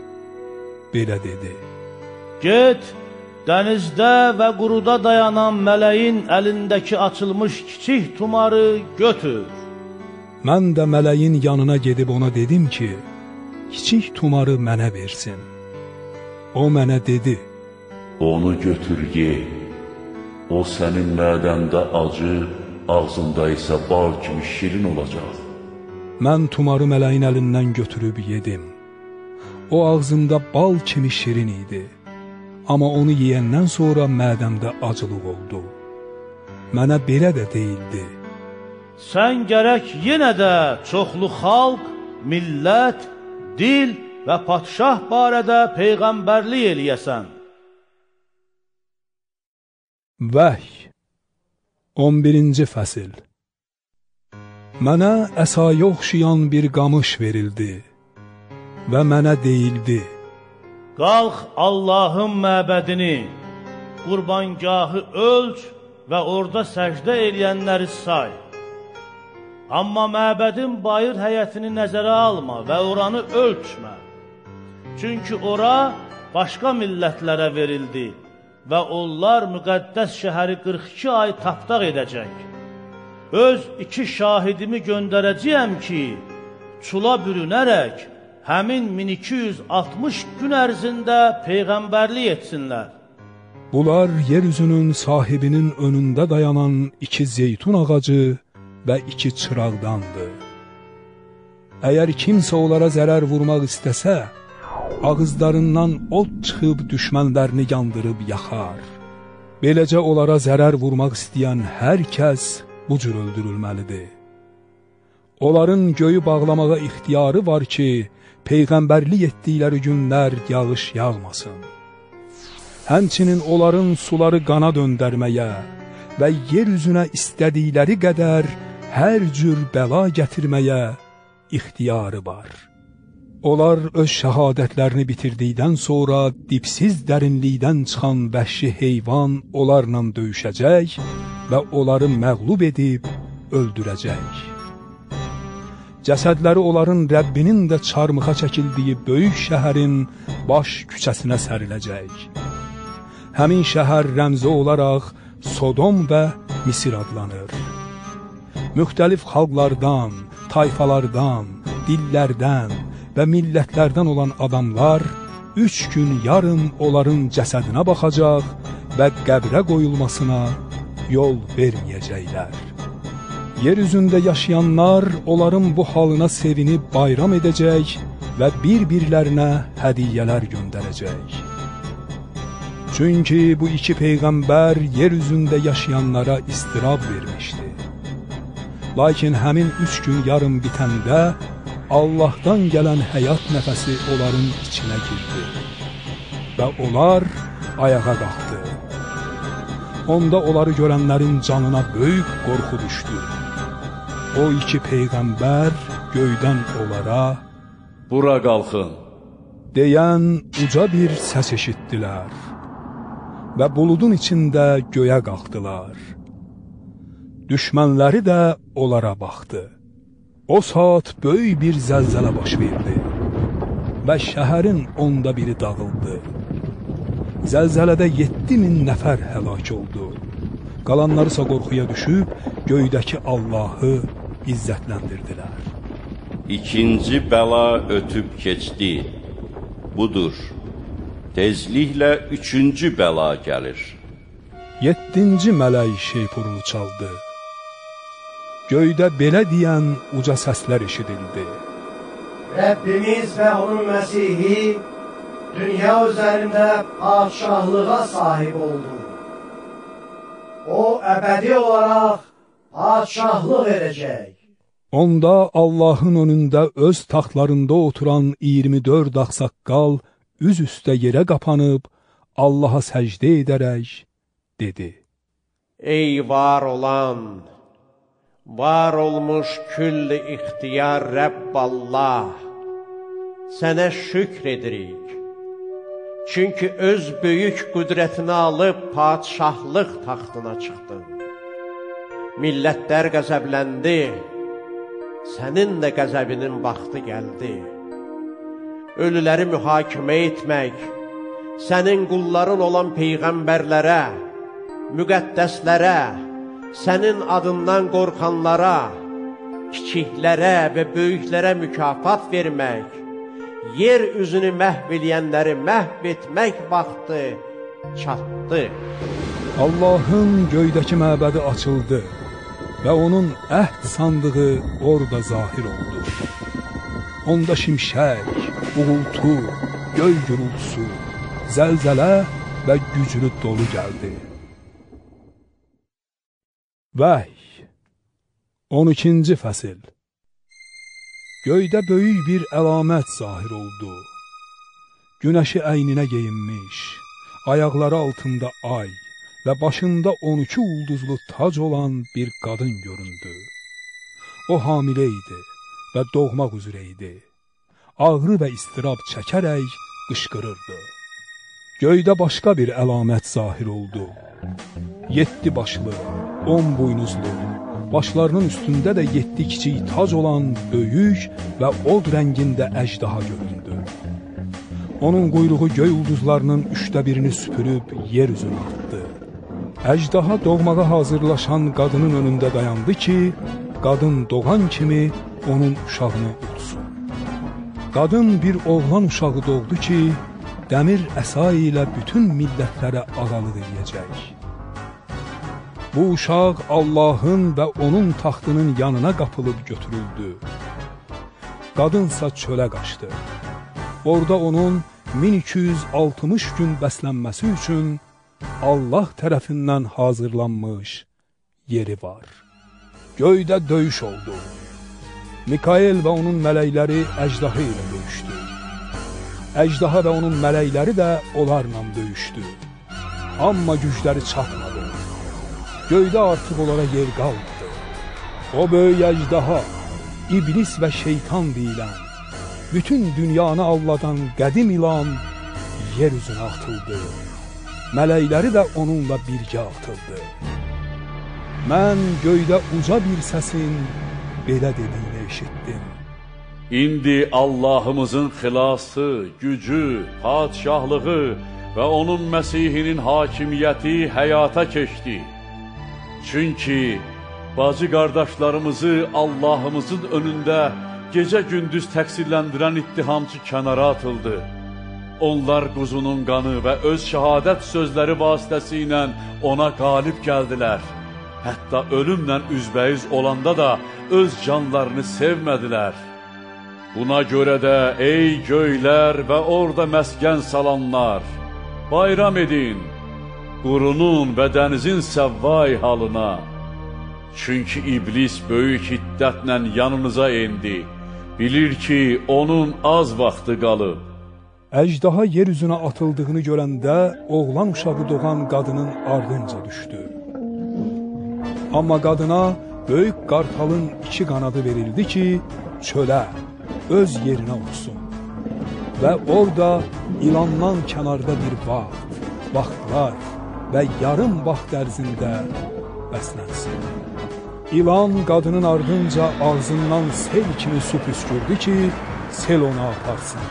A: belə dedi.
D: Get, dənizdə və quruda dayanan mələyin əlindəki açılmış kiçik tumarı götür.
A: Mən də mələyin yanına gedib ona dedim ki, kiçik tumarı mənə versin. O mənə dedi,
N: onu götür ye, o sənin mədəndə acı, ağzında isə bal kimi şirin olacaq.
A: Mən tumarı mələyin əlindən götürüb yedim. O ağzımda bal kimi şirin idi. Amma onu yeyəndən sonra mədəmdə acılıq oldu. Mənə belə də deyildi.
D: Sən gərək yenə də çoxlu xalq, millət, dil və padşah barədə peyğəmbərlik eləyəsən.
A: Vəhy 11-ci fəsil. Mənə əsaya oxşayan bir qamış verildi və mənə deyildi.
D: Qalx Allahın məbədini, qurbangahı ölç və orada səcdə eləyənləri say. Amma məbədin bayır həyətini nəzərə alma və oranı ölçmə. Çünki ora başqa millətlərə verildi və onlar müqəddəs şəhəri 42 ay tapdaq edəcək. Öz 2 şahidimi göndərəcəyəm ki, çula bürünərək, həmin 1260 gün ərzində peyğəmbərlik etsinlər.
A: Bunlar yeryüzünün sahibinin önündə dayanan 2 zeytun ağacı və 2 çıraqdandır. Əgər kimsə onlara zərər vurmaq istəsə, ağızlarından od çıxıb düşmənlərini yandırıb yaxar. Beləcə onlara zərər vurmaq istəyən hər kəs bu cür öldürülməlidir. Onların göyü bağlamağa ixtiyarı var ki, peyğəmbərlik etdikləri günlər yağış yağmasın. Həmçinin onların suları qana döndərməyə və yer üzünə istədikləri qədər hər cür bəla gətirməyə ixtiyarı var. Onlar öz şəhadətlərini bitirdikdən sonra dipsiz dərinlikdən çıxan vəhşi heyvan onlarla döyüşəcək və onları məğlub edib öldürəcək. Cəsədləri onların Rəbbinin də çarmıxa çəkildiyi böyük şəhərin baş küçəsinə səriləcək. Həmin şəhər rəmzi olaraq Sodom və Misir adlanır. Müxtəlif xalqlardan, tayfalardan, dillərdən və millətlərdən olan adamlar 3 gün yarım onların cəsədinə baxacaq və qəbrə qoyulmasına yol verməyəcəklər. Yer üzündə yaşayanlar onların bu halına sevinib bayram edəcək və bir-birlərinə hədiyyələr göndərəcək. Çünki bu 2 peyğəmbər yer üzündə yaşayanlara istirab vermişdi. Lakin həmin 3 gün yarım bitəndə Allahdan gələn həyat nəfəsi onların içinə girdi və onlar ayağa qalxdı. Onda onları görənlərin canına böyük qorxu düşdü. O 2 peyğəmbər göydən onlara
E: "Bura qalxın"
A: deyən uca bir səs eşitdilər və buludun içində göyə qalxdılar. Düşmənləri də onlara baxdı. O saat böyük bir zəlzələ baş verdi və şəhərin 1/10 dağıldı. Zəlzələdə 7000 nəfər həlak oldu. Qalanları isə qorxuya düşüb göydəki Allahı izzətləndirdilər.
H: İkinci bəla ötüb keçdi. Budur, tezliklə 3-cü bəla gəlir.
A: 7-ci mələk şeypurunu çaldı. Göydə belə deyən uca səslər eşidildi.
J: Rəbbimiz və onun Məsihi dünya üzərində padşahlığa sahib oldu. O, əbədi olaraq padşahlıq edəcək.
A: Onda Allahın önündə öz taxtlarında oturan 24 ağsaqqal üz üstə yerə qapanıb Allaha səcdə edərək dedi:
B: Ey var olan, var olmuş külli ixtiyar Rəbb Allah, sənə şükr edirik. Çünki öz böyük qüdrətini alıb padşahlıq taxtına çıxdın. Millətlər qəzəbləndi, sənin də qəzəbinin vaxtı gəldi. Ölüləri mühakimə etmək, sənin qulların olan peyğəmbərlərə, müqəddəslərə, sənin adından qorxanlara, kiçiklərə və böyüklərə mükafat vermək, yer üzünü məhv eləyənləri məhv etmək vaxtı çatdı.
A: Allahın göydəki məbədi açıldı və onun əhd sandığı orada zahir oldu. Onda şimşək, uğultu, göy gürültüsü, zəlzələ və güclü dolu gəldi. Vəhy 12-ci fəsil. Göydə böyük bir əlamət zahir oldu. Günəşi əyninə geyinmiş, ayaqları altında ay və başında 12 ulduzlu tac olan bir qadın göründü. O hamilə idi və doğmaq üzrə idi. Ağrı və istirab çəkərək qışqırırdı. Göydə başqa bir əlamət zahir oldu. 7 başlı, 10 buynuzlu, başlarının üstündə də 7 kiçik tac olan böyük və od rəngində əjdaha göründü. Onun quyruğu göy ulduzlarının 1/3-ni süpürüb yer üzünə atdı. Əjdaha doğmağa hazırlaşan qadının önündə dayandı ki, qadın doğan kimi onun uşağını udsun. Qadın bir oğlan uşağı doğdu ki, dəmir əsa ilə bütün millətlərə ağalıq edəcək. Bu uşaq Allahın və onun taxtının yanına qapılıb götürüldü. Qadınsa çölə qaçdı. Orada onun 1260 gün bəslənməsi üçün Allah tərəfindən hazırlanmış yeri var. Göydə döyüş oldu. Mikail və onun mələkləri əjdaha ilə döyüşdü. Əjdaha və onun mələkləri də onlarla döyüşdü. Amma gücləri çatmadı. Göydə artıq onlara yer qalmadı. O böyük əjdaha, iblis və şeytan deyilən, bütün dünyanı alladan qədim ilan yer üzünə atıldı. Mələkləri də onunla birgə atıldı. Mən göydə uca bir səsin belə dediyini eşitdim.
E: İndi Allahımızın xilası, gücü, padşahlığı və onun Məsihinin hakimiyyəti həyata keçdi. Çünki bacı qardaşlarımızı Allahımızın önündə gecə-gündüz təqsirləndirən ittihamçı kənara atıldı. Onlar quzunun qanı və öz şəhadət sözləri vasitəsilə ona qalib gəldilər. Hətta ölümlə üzbəyiz olanda da öz canlarını sevmədilər. Buna görə də ey göylər və orada məskən salanlar, bayram edin, qurunun və dənizin səvvay halına. Çünki iblis böyük hiddətlə yanınıza endi, bilir ki, onun az vaxtı qalıb.
A: Əjdaha yer üzünə atıldığını görəndə oğlan uşağı doğan qadının ardınca düşdü. Amma qadına böyük qartalın 2 qanadı verildi ki, çölə, öz yerinə uçsun. Və orada ilandan kənarda bir vaxt, vaxtlar və yarım vaxt ərzində bəslənsin. İlan qadının ardınca ağzından sel kimi su püskürdü ki, sel onu aparsın.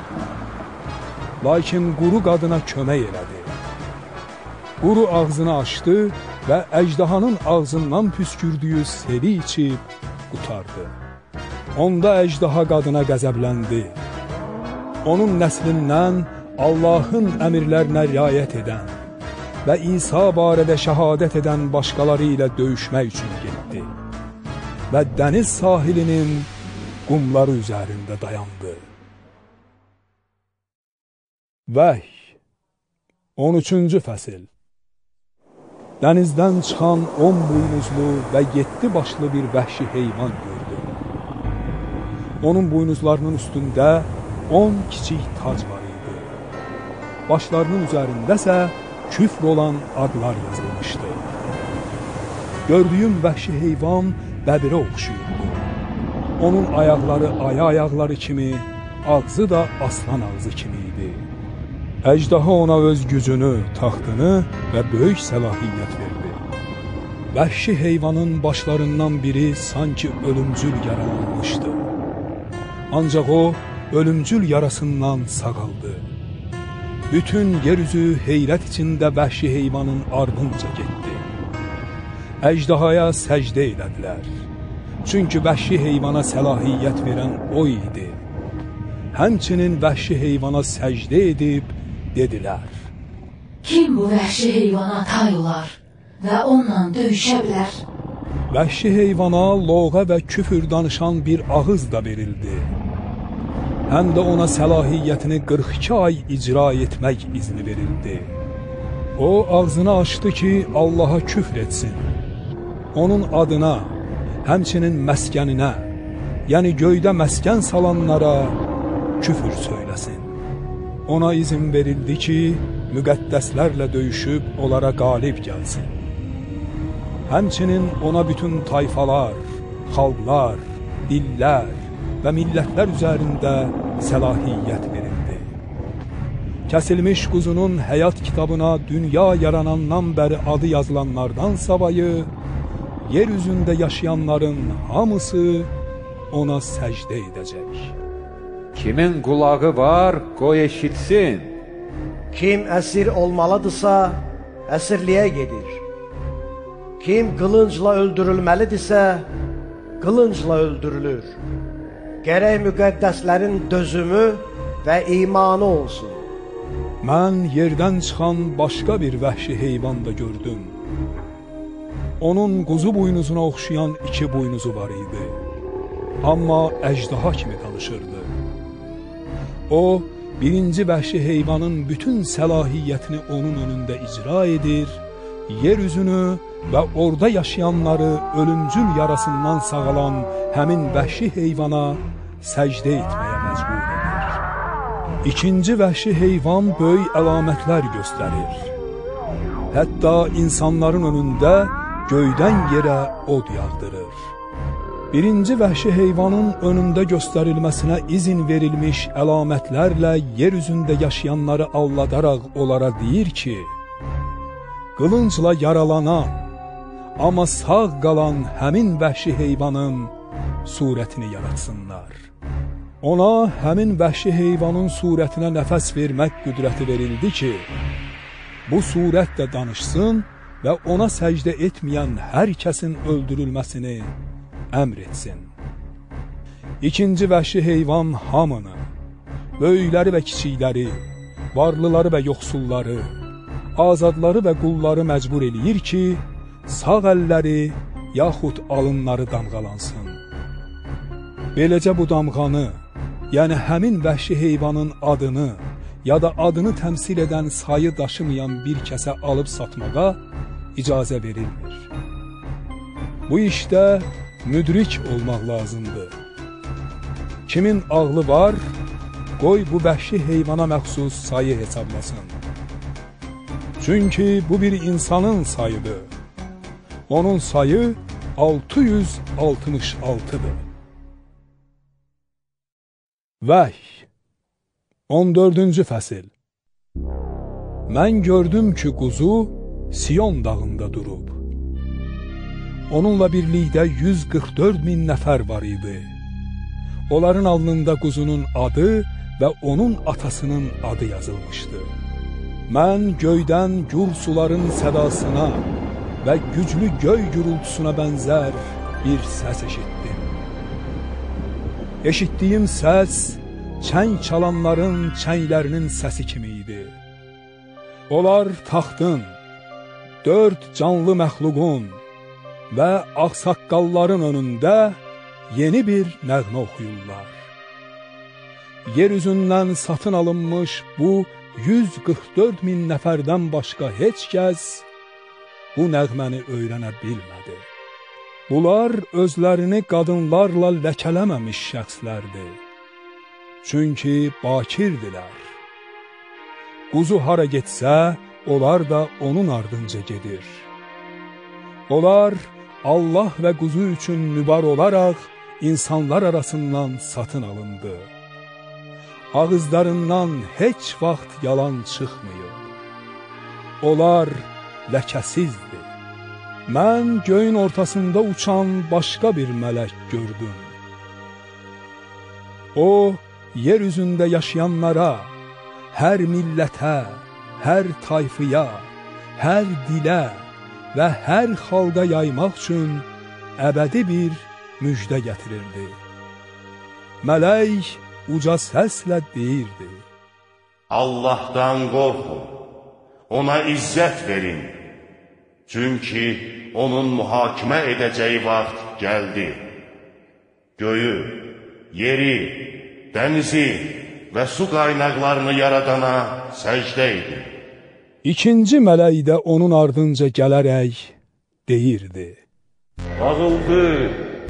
A: Lakin quru qadına kömək elədi. Quru ağzını açdı və əjdahanın ağzından püskürdüyü seli içib qutardı. Onda əjdaha qadına qəzəbləndi. Onun nəslindən Allahın əmirlərinə riayət edən və İsa barədə şəhadət edən başqaları ilə döyüşmək üçün getdi və dəniz sahilinin qumları üzərində dayandı. Vəhy 13-cü fəsil. Dənizdən çıxan 10 buynuzlu və 7 başlı bir vəhşi heyvan gördüm. Onun buynuzlarının üstündə 10 kiçik tac var idi. Başlarının üzərindəsə küfr olan adlar yazılmışdı. Gördüyüm vəhşi heyvan bəbirə oxşuyurdu. Onun ayaqları aya ayaqları kimi, ağzı da aslan ağzı kimi idi. Əjdaha ona öz gücünü, taxtını və böyük səlahiyyət verdi. Vəhşi heyvanın başlarından biri sanki ölümcül yaralanmışdı. Ancaq o, ölümcül yarasından sağaldı. Bütün yeryüzü heyrət içində vəhşi heyvanın ardınca getdi. Əjdahaya səcdə elədilər. Çünki vəhşi heyvana səlahiyyət verən o idi. Həmçinin vəhşi heyvana səcdə edib, dedilər:
O: Kim bu vəhşi heyvana tay olar və onunla döyüşə bilər?
A: Vəhşi heyvana loğa və küfür danışan bir ağız da verildi. Həm də ona səlahiyyətini 42 ay icra etmək izni verildi. O ağzını açdı ki, Allaha küfr etsin. Onun adına, həmçinin məskəninə, yəni göydə məskən salanlara küfür söyləsin. Ona izin verildi ki, müqəddəslərlə döyüşüb onlara qalib gəlsin. Həmçinin ona bütün tayfalar, xalqlar, dillər və millətlər üzərində səlahiyyət verildi. Kəsilmiş quzunun həyat kitabına dünya yaranandan bəri adı yazılanlardan savayı, yer üzündə yaşayanların hamısı ona səcdə edəcək.
F: Kimin qulağı var, qoy eşitsin.
J: Kim əsir olmalıdırsa, əsirliyə gedir. Kim qılıncla öldürülməlidirsə, qılıncla öldürülür. Gərək müqəddəslərin dözümü və imanı olsun.
A: Mən yerdən çıxan başqa bir vəhşi heyvan da gördüm. Onun quzu buynuzuna oxşayan 2 buynuzu var idi. Amma əjdaha kimi danışırdı. O, birinci vəhşi heyvanın bütün səlahiyyətini onun önündə icra edir, yer üzünü və orada yaşayanları ölümcül yarasından sağalan həmin vəhşi heyvana səcdə etməyə məcbur edir. İkinci vəhşi heyvan böyük əlamətlər göstərir. Hətta insanların önündə göydən yerə od yağdırır. Birinci vəhşi heyvanın önündə göstərilməsinə izin verilmiş əlamətlərlə yer üzündə yaşayanları aldadaraq onlara deyir ki, qılıncla yaralanan, amma sağ qalan həmin vəhşi heyvanın surətini yaratsınlar. Ona həmin vəhşi heyvanın surətinə nəfəs vermək qüdrəti verildi ki, bu surət də danışsın və ona səcdə etməyən hər kəsin öldürülməsini əmr etsin. İkinci vəhşi heyvan hamını, böyükləri və kiçikləri, varlıları və yoxsulları, azadları və qulları məcbur eləyir ki, sağ əlləri yaxud alınları damğalansın. Beləcə bu damğanı, yəni həmin vəhşi heyvanın adını ya da adını təmsil edən sayı daşımayan bir kəsə alıb satmağa icazə verilmir. Bu işdə müdrik olmaq lazımdır. Kimin ağlı var, qoy bu vəhşi heyvana məxsus sayı hesablasın. Çünki bu bir insanın sayıdır. Onun sayı 666'dır. Vəhy 14-cü fəsil. Mən gördüm ki, quzu Siyon dağında durub. Onunla birlikdə 144.000 nəfər var idi. Onların alnında quzunun adı və onun atasının adı yazılmışdı. Mən göydən gür suların sədasına və güclü göy gürültüsünə bənzər bir səs eşitdim. Eşitdiyim səs, çəng çalanların çənglərinin səsi kimi idi. Onlar taxtın, 4 canlı məxluqun və ağsaqqalların önündə yeni bir nəğmə oxuyurlar. Yer üzündən satın alınmış bu 144 min nəfərdən başqa heç kəs bu nəğməni öyrənə bilmədi. Bunlar özlərini qadınlarla ləkələməmiş şəxslərdir. Çünki bakirdirlər. Quzu hara getsə, onlar da onun ardınca gedir. Onlar Allah və quzu üçün mübar olaraq insanlar arasından satın alındı. Ağızlarından heç vaxt yalan çıxmıyor. Onlar ləkəsizdir. Mən göyün ortasında uçan başqa bir mələk gördüm. O, yer üzündə yaşayanlara, hər millətə, hər tayfıya, hər dilə və hər xalqa yaymaq üçün əbədi bir müjdə gətirirdi. Mələk uca səslə deyirdi:
M: Allahdan qorxun, ona izzət verin. Çünki onun mühakimə edəcəyi vaxt gəldi. Göyü, yeri, dənizi və su qaynaqlarını yaradana səcdə edin.
A: İkinci mələk də onun ardınca gələrək deyirdi:
N: Dağıldı,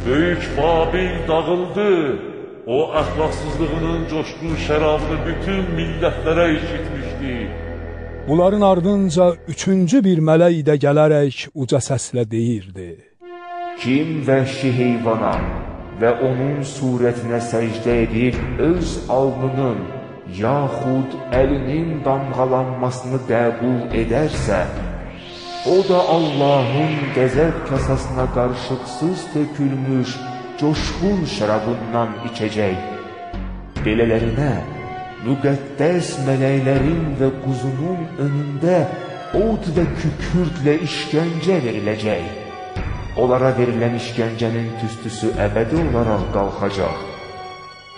N: böyük Babil dağıldı. O əxlaqsızlığının coşqun şərabını bütün millətlərə işitmişdi.
A: Bunların ardınca üçüncü bir mələk də gələrək uca səslə deyirdi:
F: Kim vəhşi heyvana və onun surətinə səcdə edib öz alnının yaxud əlinin damğalanmasını qəbul edərsə, o da Allahın qəzəb kasasına qarışıqsız tökülmüş coşqun şərabından içəcək. Belələrinə müqəddəs mələklərin və quzunun önündə od və kükürdlə işgəncə veriləcək. Onlara verilən işgəncənin tüstüsü əbədi olaraq qalxacaq.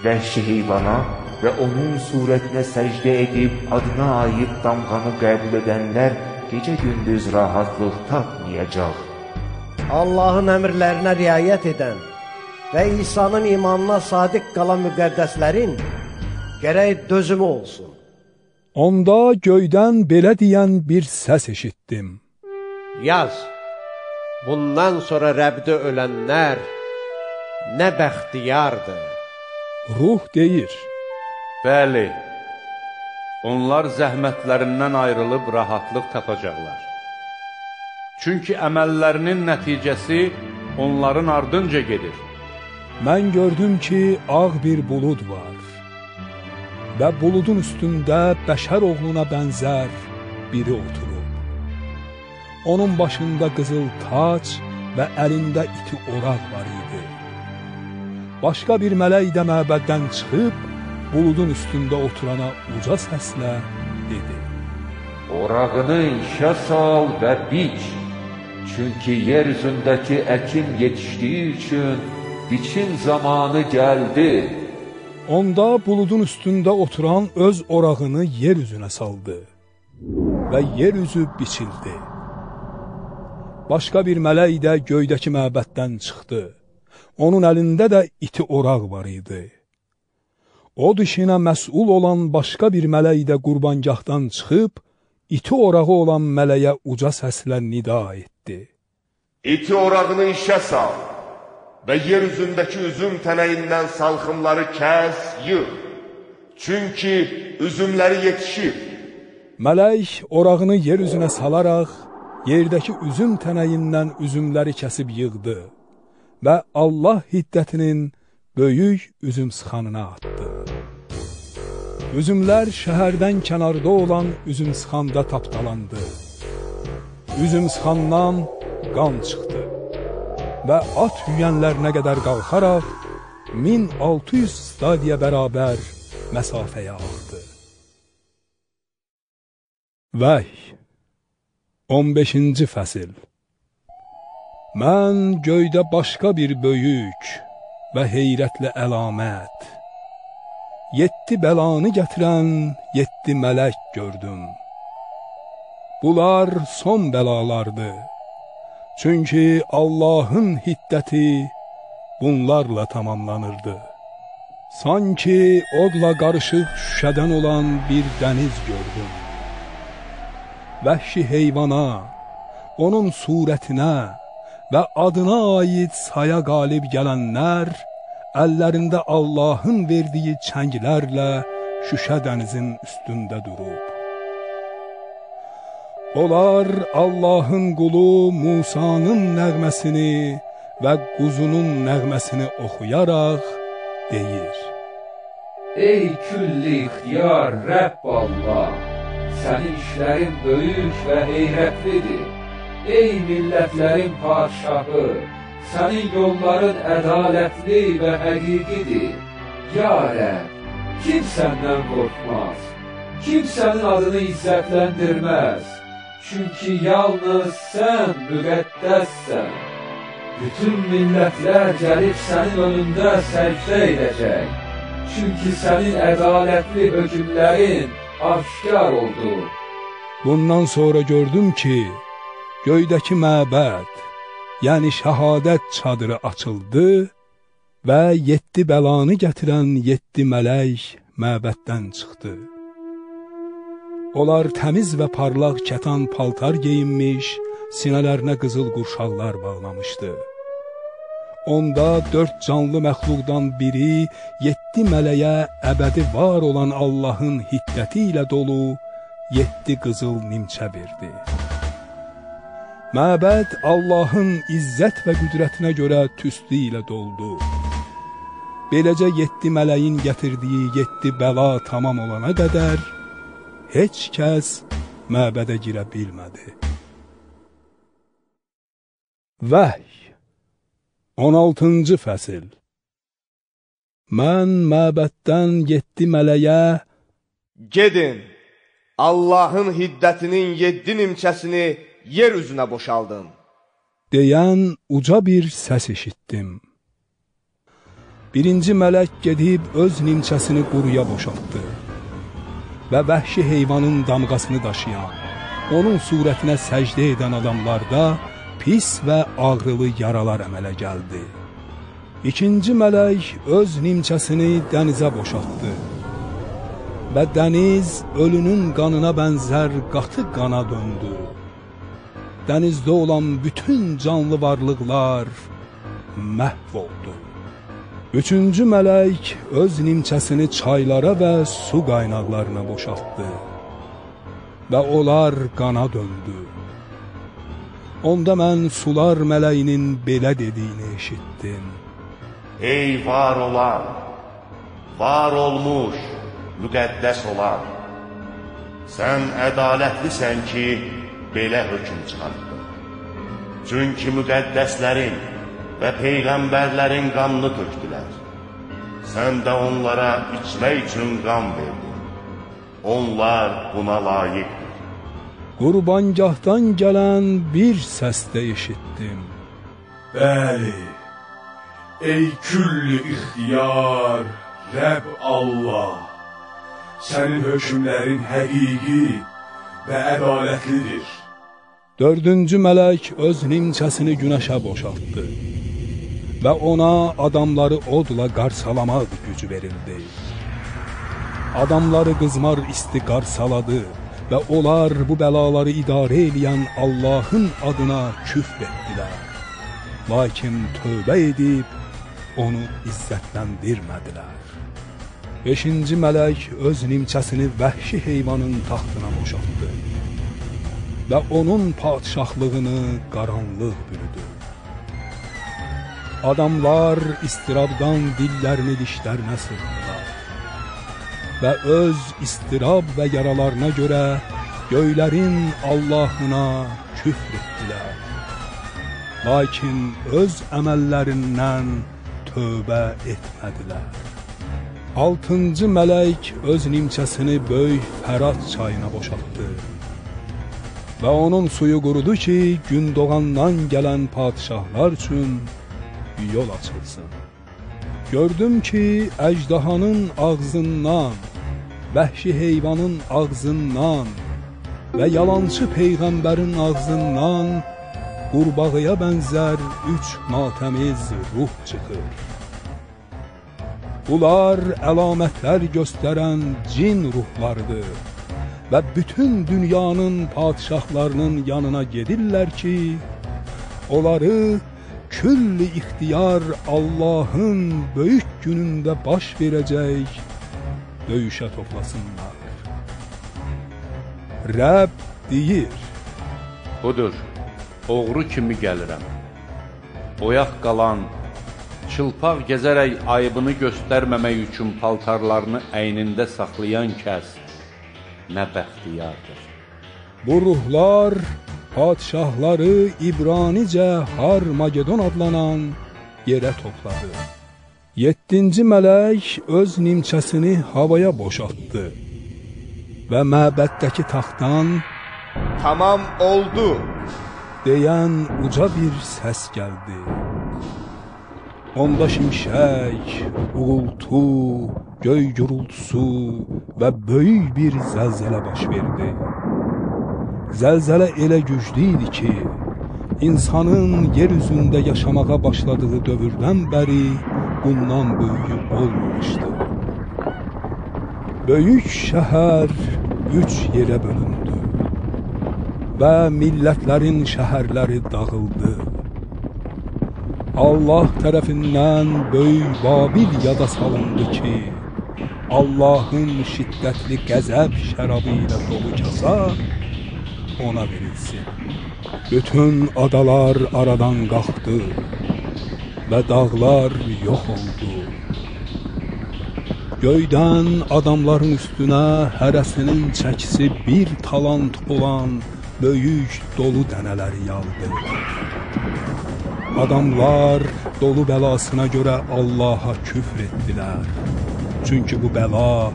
F: Vəhşi heyvana və onun surətinə səcdə edib adına aid damğanı qəbul edənlər gecə-gündüz rahatlıq tapmayacaq.
J: Allahın əmrlərinə riayət edən və İsa'nın imanına sadiq qalan müqəddəslərin gərək dözümü olsun.
A: Onda göydən belə deyən bir səs eşitdim:
B: Yaz, bundan sonra Rəbdə ölənlər nə bəxtiyardır.
A: Ruh deyir:
E: Bəli, onlar zəhmətlərindən ayrılıb rahatlıq tapacaqlar. Çünki əməllərinin nəticəsi onların ardınca gedir.
A: Mən gördüm ki, ağ bir bulud var və buludun üstündə bəşər oğluna bənzər biri oturub. Onun başında qızıl tac və əlində iti oraq var idi. Başqa bir mələk də məbəddən çıxıb, buludun üstündə oturana uca səslə dedi:
F: Orağını işə sal və biç. Çünki yer üzündəki əkin yetişdiyi üçün biçim zamanı gəldi.
A: Onda buludun üstündə oturan öz orağını yer üzünə saldı və yer üzü biçildi. Başqa bir mələk də göydəki məbəddən çıxdı. Onun əlində də iti oraq var idi. O dişinə məsul olan başqa bir mələk də qurbangahdan çıxıb, iti orağı olan mələyə uca səslə nida etdi:
M: İti orağını işə sal və yer üzündəki üzüm tənəyindən salxımları kəs, yığ. Çünki üzümləri yetişib.
A: Mələk orağını yer üzünə salaraq, yerdəki üzüm tənəyindən üzümləri kəsib yığdı və Allah hiddətinin böyük üzüm sıxanına atdı. Üzümlər şəhərdən kənarda olan üzüm sıxanda tapdalandı. Üzüm sıxandan qan çıxdı və at yüyənlərinə qədər qalxaraq 1600 stadiyə bərabər məsafəyə axdı. Vəhy 15-ci fəsil. Mən göydə başqa bir böyük və heyrətli əlamət, 7 bəlanı gətirən 7 mələk gördüm. Bunlar son bəlalardır. Çünki Allahın hiddəti bunlarla tamamlanırdı. Sanki odla qarışıq şüşədən olan bir dəniz gördüm. Vəhşi heyvana, onun surətinə və adına aid saya qalib gələnlər əllərində Allahın verdiyi çənglərlə şüşə dənizin üstündə durub. Onlar Allahın qulu Musanın nəğməsini və quzunun nəğməsini oxuyaraq deyir:
F: Ey külli ixtiyar Rəbb Allah, sənin işlərin böyük və heyrətlidir. Ey millətlərin padşahı, sənin yolların ədalətli və həqiqidir. Ya Rəbb, kim səndən qorxmaz? Kim sənin adını izzətləndirməz? Çünki yalnız sən müqəddəssən. Bütün millətlər gəlib sənin önündə səcdə edəcək. Çünki sənin ədalətli hökmlərin aşkar oldu.
A: Bundan sonra gördüm ki, göydəki məbəd, yəni şəhadət çadırı açıldı və 7 bəlanı gətirən 7 mələk məbəddən çıxdı. Onlar təmiz və parlaq kətan paltar geyinmiş, sinələrinə qızıl qurşaqlar bağlamışdı. Onda 4 canlı məxluqdan biri 7 mələyə əbədi var olan Allahın hiddəti ilə dolu 7 qızıl nimçə verdi. Məbəd Allahın izzət və qüdrətinə görə tüstü ilə doldu. Beləcə 7 mələyin gətirdiyi 7 bəla tamam olana qədər heç kəs məbədə girə bilmədi. Vəhy 16-cı fəsil. Mən məbəddən 7 mələyə
P: gedin, Allahın hiddətinin 7 nimçəsini yer üzünə boşaldın
A: deyən uca bir səs eşitdim. Birinci mələk gedib öz nimçəsini quruya boşaltdı və vəhşi heyvanın damğasını daşıyan, onun surətinə səcdə edən adamlarda pis və ağrılı yaralar əmələ gəldi. İkinci mələk öz nimçəsini dənizə boşaltdı və dəniz ölünün qanına bənzər qatı qana döndü. Dənizdə olan bütün canlı varlıqlar məhv oldu. Üçüncü mələk öz nimçəsini çaylara və su qaynaqlarına boşaltdı və onlar qana döndü. Onda mən sular mələyinin belə dediyini eşitdim:
M: Ey var olan, var olmuş, müqəddəs olan, sən ədalətlisən ki, belə hökm çıxartdın. Çünki müqəddəslərin və peyğəmbərlərin qanını tökdülər. Sən də onlara içmək üçün qan verdin. Onlar buna layiqdir.
A: Qurbangahdan gələn bir səs də eşitdim:
K: Bəli, ey külli ixtiyar Rəbb Allah, sənin hökmlərin həqiqi və ədalətlidir.
A: Dördüncü mələk öz nimçəsini günəşə boşaltdı və ona adamları odla qarsalamaq gücü verildi. Adamları qızmar isti qarsaladı və onlar bu bəlaları idarə edən Allahın adına küfr etdilər. Lakin tövbə edib onu izzətləndirmədilər. Beşinci mələk öz nimçəsini vəhşi heyvanın taxtına boşaltdı və onun padşahlığını qaranlıq bürüdü. Adamlar istirabdan dillərini dişlərinə sıxdılar və öz istirab və yaralarına görə göylərin Allahına küfr etdilər. Lakin öz əməllərindən tövbə etmədilər. Altıncı mələk öz nimçəsini böyük Fərat çayına boşaltdı və onun suyu qurudu ki, gün doğandan gələn padişahlar üçün yol açılsın. Gördüm ki, əjdahanın ağzından, vəhşi heyvanın ağzından və yalançı peyğəmbərin ağzından qurbağaya bənzər 3 natəmiz ruh çıxır. Bunlar əlamətlər göstərən cin ruhlarıdır və bütün dünyanın padişahlarının yanına gedirlər ki, onları külli ixtiyar Allahın böyük günündə baş verəcək döyüşə toplasınlar. Rəbb deyir:
E: Budur, oğru kimi gəlirəm. Oyaq qalan, çılpaq gəzərək ayıbını göstərməmək üçün paltarlarını əynində saxlayan kəs nə bəxtiyardır.
A: Bu ruhlar padişahları İbranicə Harmagedon adlanan yerə topladı. 7-ci mələk öz nimçəsini havaya boşaltdı və məbəddəki taxtdan
P: "Tamam oldu"
A: deyən uca bir səs gəldi. Onda şimşək, uğultu, göy gürültüsü və böyük bir zəlzələ baş verdi. Zəlzələ elə güclü idi ki, insanın yer üzündə yaşamağa başladığı dövrdən bəri bundan böyüyü olmamışdı. Böyük şəhər 3 yerə bölündü və millətlərin şəhərləri dağıldı. Allah tərəfindən böyük Babil yada salındı ki, Allahın şiddətli qəzəb şərabı ilə dolu kasa ona verilsin. Bütün adalar aradan qalxdı və dağlar yox oldu. Göydən adamların üstünə hərəsinin çəkisi 1 talant olan böyük dolu dənələri yağdı. Adamlar dolu bəlasına görə Allaha küfr etdilər. Çünki bu bəla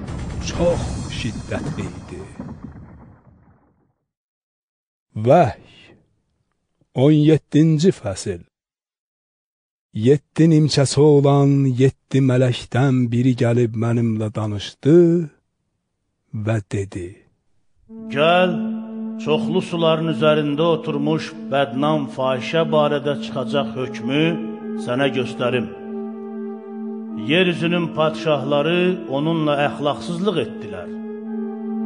A: çox şiddətli idi. Vəhy 17-ci fəsil. 7 nimçəsi olan 7 mələkdən biri gəlib mənimlə danışdı və dedi:
D: Gəl, çoxlu suların üzərində oturmuş bədnam fahişə barədə çıxacaq hökmü sənə göstərim. Yeryüzünün padişahları onunla əxlaqsızlıq etdilər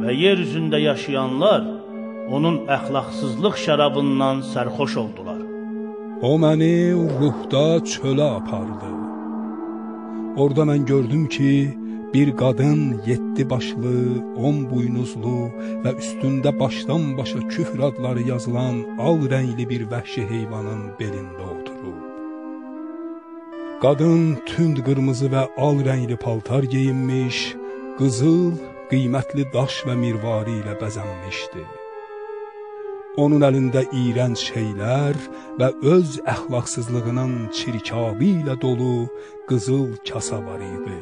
D: və yeryüzündə yaşayanlar onun əxlaqsızlıq şərabından sərxoş oldular.
A: O məni ruhda çölə apardı. Orada mən gördüm ki, bir qadın 7 başlı, 10 buynuzlu və üstündə başdan başa küfr adları yazılan al rəngli bir vəhşi heyvanın belində oturub. Qadın tünd qırmızı və al rəngli paltar geyinmiş, qızıl, qiymətli daş və mirvari ilə bəzənmişdi. Onun əlində iyrənc şeylər və öz əxlaqsızlığının çirkabı ilə dolu qızıl kasa var idi.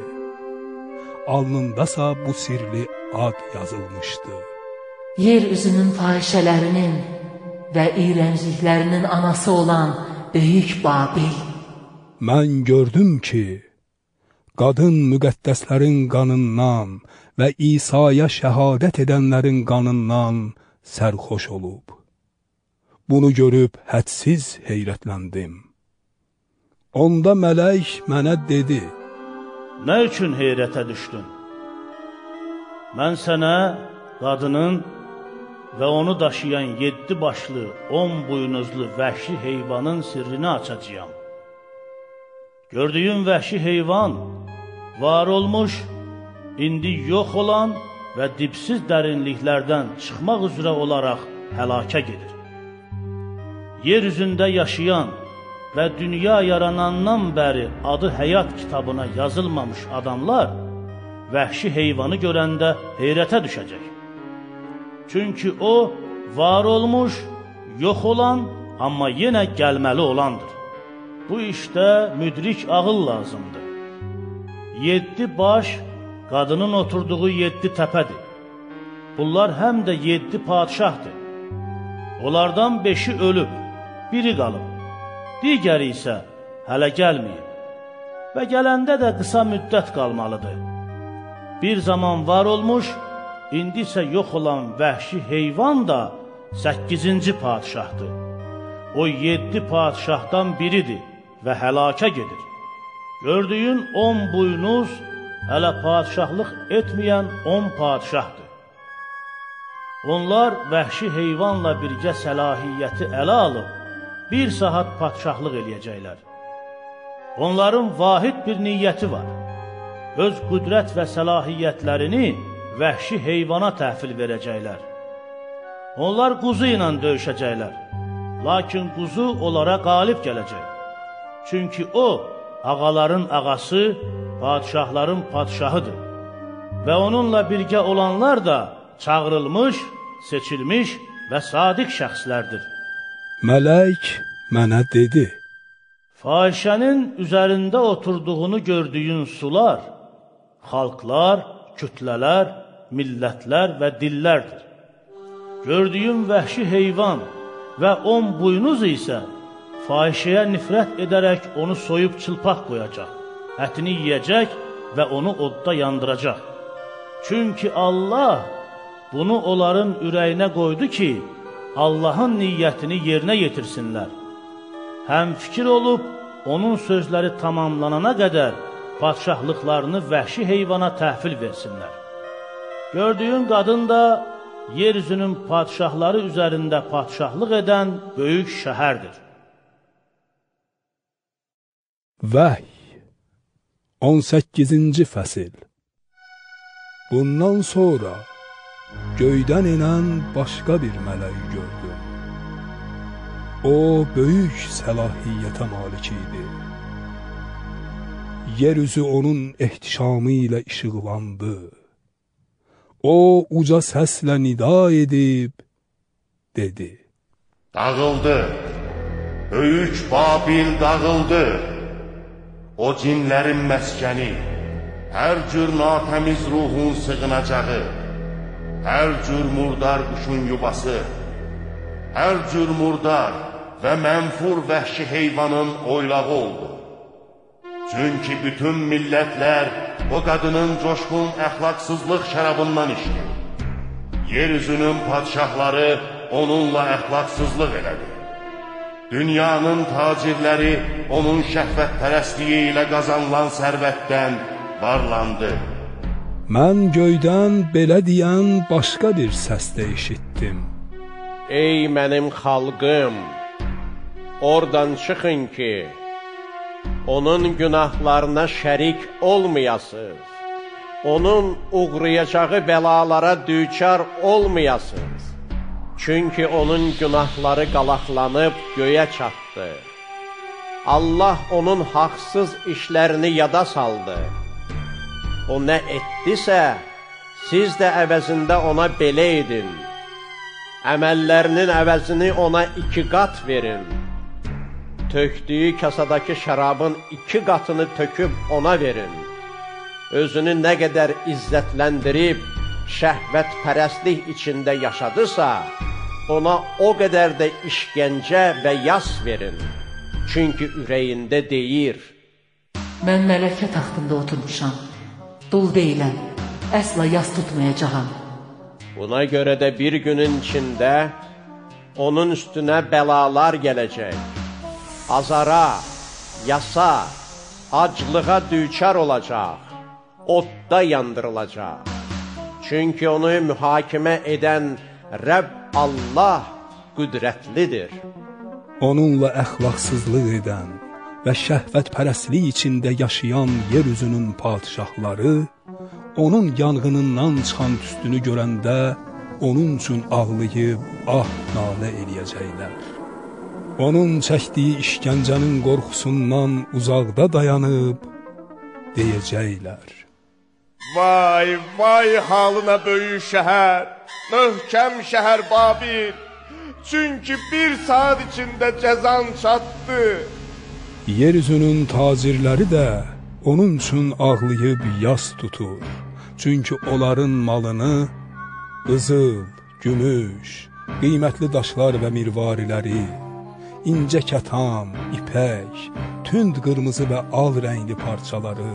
A: Alnındasa bu sirli ad yazılmışdı.
O: Yer üzünün fahişələrinin və iyrəncliklərinin anası olan Böyük Babil.
A: Mən gördüm ki, qadın müqəddəslərin qanından və İsa'ya şəhadət edənlərin qanından sərxoş olub. Bunu görüb hədsiz heyrətləndim. Onda mələk mənə dedi:
D: Nə üçün heyrətə düşdün? Mən sənə qadının və onu daşıyan 7 başlı, 10 buynuzlu vəhşi heyvanın sirrini açacağam. Gördüyün vəhşi heyvan var olmuş, indi yox olan və dipsiz dərinliklərdən çıxmaq üzrə olaraq həlakə gedir. Yer üzündə yaşayan və dünya yaranandan bəri adı həyat kitabına yazılmamış adamlar vəhşi heyvanı görəndə heyrətə düşəcək. Çünki o, var olmuş, yox olan, amma yenə gəlməli olandır. Bu işdə müdrik ağıl lazımdır. 7 baş, qadının oturduğu 7 təpədir. Bunlar həm də 7 padişahdır. Onlardan 5'i ölüb, biri qalıb. Digəri isə hələ gəlməyib və gələndə də qısa müddət qalmalıdır. Bir zaman var olmuş, indi isə yox olan vəhşi heyvan da 8-ci padişahdır. O 7 padişahdan biridir və həlakə gedir. Gördüyün 10 buynuz hələ padişahlıq etməyən 10 padişahdır. Onlar vəhşi heyvanla birgə səlahiyyəti ələ alıb, bir saat padişahlıq eləyəcəklər. Onların vahid bir niyyəti var. Öz qüdrət və səlahiyyətlərini vəhşi heyvana təhvil verəcəklər. Onlar quzu ilə döyüşəcəklər. Lakin quzu onlara qalib gələcək. Çünki o, ağaların ağası, padişahların padişahıdır. Və onunla birgə olanlar da çağırılmış, seçilmiş və sadiq şəxslərdir.
A: Mələk mənə dedi:
D: Fahişənin üzərində oturduğunu gördüyün sular, xalqlar, kütlələr, millətlər və dillərdir. Gördüyün vəhşi heyvan və 10 buynuz isə fahişəyə nifrət edərək onu soyub çılpaq qoyacaq, ətini yiyəcək və onu odda yandıracaq. Çünki Allah bunu onların ürəyinə qoydu ki, Allahın niyyətini yerinə yetirsinlər. Həm fikir olub, onun sözləri tamamlanana qədər padişahlıqlarını vəhşi heyvana təhvil versinlər. Gördüyün qadın da yeryüzünün padişahları üzərində padişahlıq edən böyük şəhərdir.
A: Vəhy 18-ci fəsil. Bundan sonra göydən enən başqa bir mələk gördüm. O, böyük səlahiyyətə malik idi. Yeryüzü onun ehtişamı ilə işıqlandı. O, uca səslə nida edib, dedi:
M: Dağıldı, böyük Babil dağıldı. O cinlərin məskəni, hər cür natəmiz ruhun sığınacağı, hər cür murdar quşun yuvası, hər cür murdar və mənfur vəhşi heyvanın oylağı oldu. Çünki bütün millətlər o qadının coşqun əxlaqsızlıq şərabından içdi. Yeryüzünün padişahları onunla əxlaqsızlıq elədi. Dünyanın tacirləri onun şəhvətpərəstliyi ilə qazanılan sərvətdən varlandı.
A: Mən göydən belə deyən başqa bir səs də eşitdim.
B: Ey mənim xalqım, oradan çıxın ki, onun günahlarına şərik olmayasınız, onun uğrayacağı bəlalara düçar olmayasınız. Çünki onun günahları qalaqlanıb göyə çatdı. Allah onun haqsız işlərini yada saldı. O nə etdisə, siz də əvəzində ona belə edin. Əməllərinin əvəzini ona 2 qat verin. Tökdüyü kasadakı şərabın 2 qatını töküb ona verin. Özünü nə qədər izzətləndirib, şəhvətpərəstlik içində yaşadısa, ona o qədər də işgəncə və yas verin. Çünki ürəyində deyir:
O: Mən mələkə taxtında oturmuşam, dul deyiləm, əsla yas tutmayacağam.
B: Buna görə də bir günün içində onun üstünə bəlalar gələcək. Azara, yasa, aclığa düçar olacaq, odda yandırılacaq. Çünki onu mühakimə edən Rəbb Allah qüdrətlidir.
A: Onunla əxlaqsızlıq edən və şəhvətpərəstlik içində yaşayan yeryüzünün padişahları, onun yanğınından çıxan tüstünü görəndə onun üçün ağlayıb nalə eləyəcəklər. Onun çəkdiyi işgəncənin qorxusundan uzaqda dayanıb deyəcəklər:
P: Vay, vay halına böyük şəhər, möhkəm şəhər Babil. Çünki bir saat içində cəzan çatdı.
A: Yeryüzünün tacirləri də onun üçün ağlayıb yas tutur. Çünki onların malını qızıl, gümüş, qiymətli daşlar və mirvariləri, incə kətan, ipək, tünd qırmızı və al rəngli parçaları,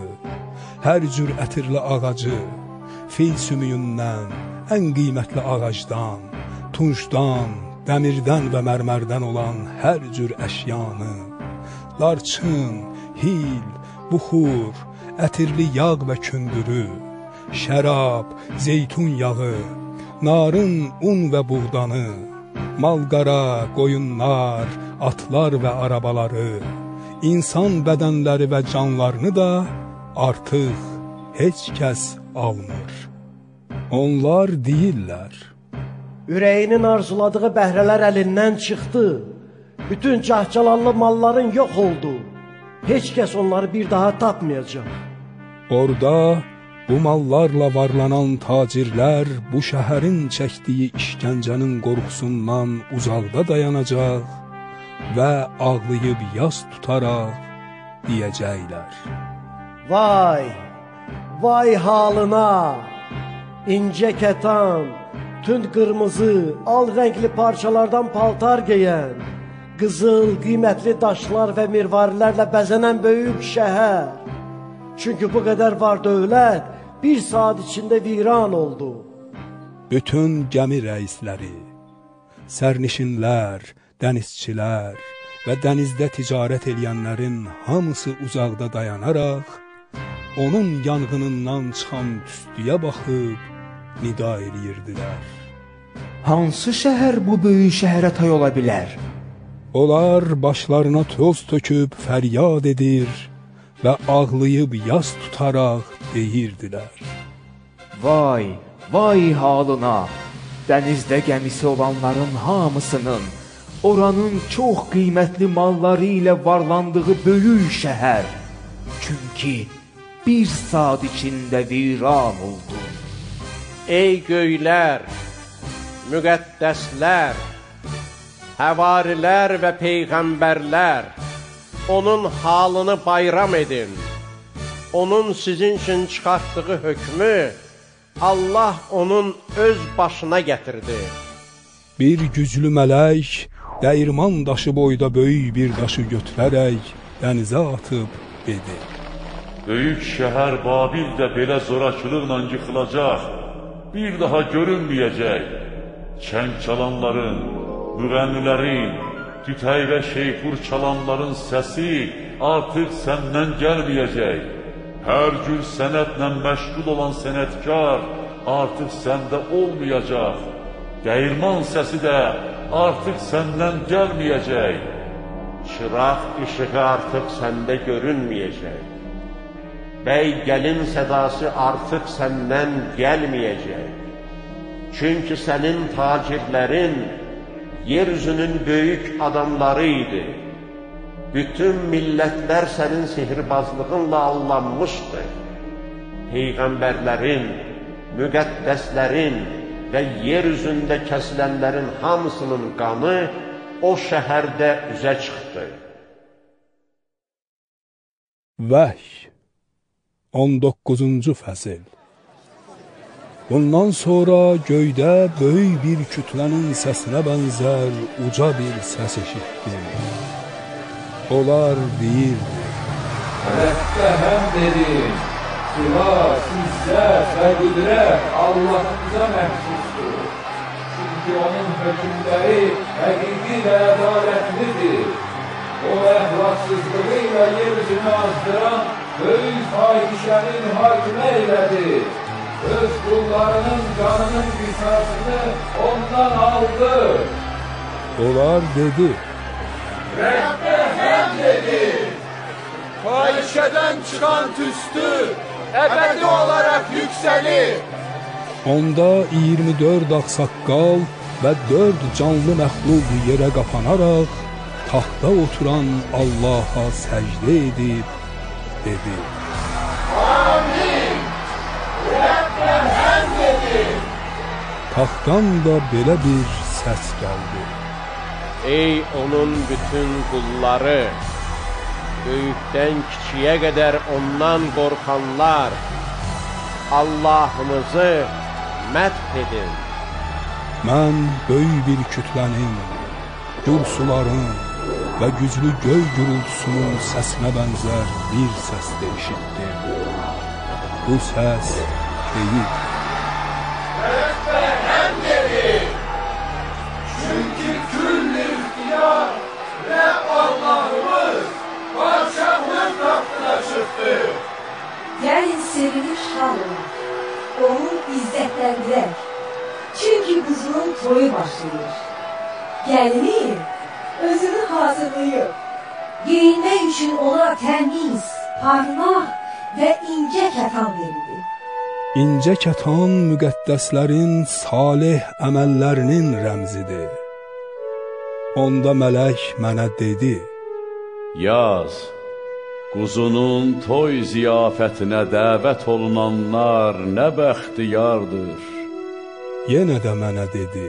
A: hər cür ətirli ağacı, fil sümüyündən, ən qiymətli ağacdan, tuncdan, dəmirdən və mərmərdən olan hər cür əşyanı, larçın, hil, buxur, ətirli yağ və kündürü, şərab, zeytun yağı, narın, un və buğdanı, malqara, qoyunlar, atlar və arabaları, insan bədənləri və canlarını da artıq heç kəs almır. Onlar deyirlər:
J: Ürəyinin arzuladığı bəhrələr əlindən çıxdı. Bütün cahcalallı malların yox oldu. Heç kəs onları bir daha tapmayacaq.
A: Orada bu mallarla varlanan tacirlər bu şəhərin çəkdiyi işgəncənin qorxusundan uzaqda dayanacaq və ağlayıb yas tutaraq deyəcəklər:
J: Vay, vay halına! İncə kətan, tünd qırmızı, al rəngli parçalardan paltar geyən, qızıl, qiymətli daşlar və mirvarilərlə bəzənən böyük şəhər. Çünki bu qədər var dövlət bir saat içində viran oldu.
A: Bütün gəmi rəisləri, sərnişinlər, dənizçilər və dənizdə ticarət eləyənlərin hamısı uzaqda dayanaraq, onun yanğınından çıxan tüstüyə baxıb nida eləyirdilər:
Q: Hansı şəhər bu böyük şəhərə tay ola bilər?
A: Onlar başlarına toz töküb fəryad edir və ağlayıb yas tutaraq deyirdilər:
Q: Vay, vay halına! Dənizdə gəmisi olanların hamısının, oranın çox qiymətli malları ilə varlandığı böyük şəhər. Çünki bir saat içində viran oldu.
B: Ey göylər, müqəddəslər, həvarilər və peyğəmbərlər, onun halını bayram edin. Onun sizin üçün çıxartdığı hökmü Allah onun öz başına gətirdi.
A: Bir güclü mələk dəyirman daşı boyda böyük bir daşı götürərək dənizə atıb dedi:
N: Böyük şəhər Babil də belə zorakılıqla yıxılacaq, bir daha görünməyəcək. Çəng çalanların, müğənnilərin, tütəy və şeypur çalanların səsi artıq səndən gəlməyəcək. Hər gün sənətlə məşğul olan sənətkar artıq səndə olmayacaq. Dəyirman səsi də artıq səndən gəlməyəcək.
B: Çıraq işığı artıq səndə görünməyəcək. Bəy gəlin sədası artıq səndən gəlməyəcək. Çünki sənin tacirlərin yeryüzünün böyük adamları idi. Bütün millətlər sənin sihirbazlığınla allanmışdı. Peyğəmbərlərin, müqəddəslərin və yeryüzündə kəsilənlərin hamısının qanı o şəhərdə üzə çıxdı.
A: Vəhy 19-cu fəsil. Bundan sonra göydə böyük bir kütlənin səsinə bənzər uca bir səs eşitdim. Onlar deyirdi:
G: Rəbbə həmd edin, xilas, izzət və qüdrət Allahımıza məxsusdur. Çünki onun hökmləri həqiqi və ədalətlidir. O əxlaqsızlığı ilə yeryüzünü azdıran böyük fahişəni mühakimə elədi. Öz qullarının canının qisasını ondan aldı.
A: Onlar dedi:
G: Rəbbə həmd edin. Fahişədən çıxan tüstü əbədi olaraq yüksəlir.
A: Onda 24 ağsaqqal və 4 canlı məxluq yerə qapanaraq taxta oturan Allaha səcdə edib dedi:
G: Amin! Rəbbə həmd edin.
A: Taxtdan da belə bir səs gəldi:
B: Ey onun bütün qulları, böyükdən kiçiyə qədər ondan qorxanlar, Allahımızı mədh edin.
A: Mən böyük bir kütlənin, gür suların və güclü göy gürültüsünün səsinə bənzər bir səs də eşitdim. Bu səs deyir:
G: Rəbbə həmd edin. Çünki küll-i ixtiyar Rəbb Allahımız padşahlıq taxtına çıxdı.
O: Gəlin sevinir şad olaq, onu izzətləndirək. Çünki quzunun toyu başlayır. Gəlini özünü hazırlayır. Geyinmək üçün ona təmiz, parlaq və incə kətan verildi.
A: İncə kətan müqəddəslərin salih əməllərinin rəmzidir. Onda mələk mənə dedi:
E: Yaz, quzunun toy ziyafətinə dəvət olunanlar nə bəxtiyardır.
A: Yenə də mənə dedi: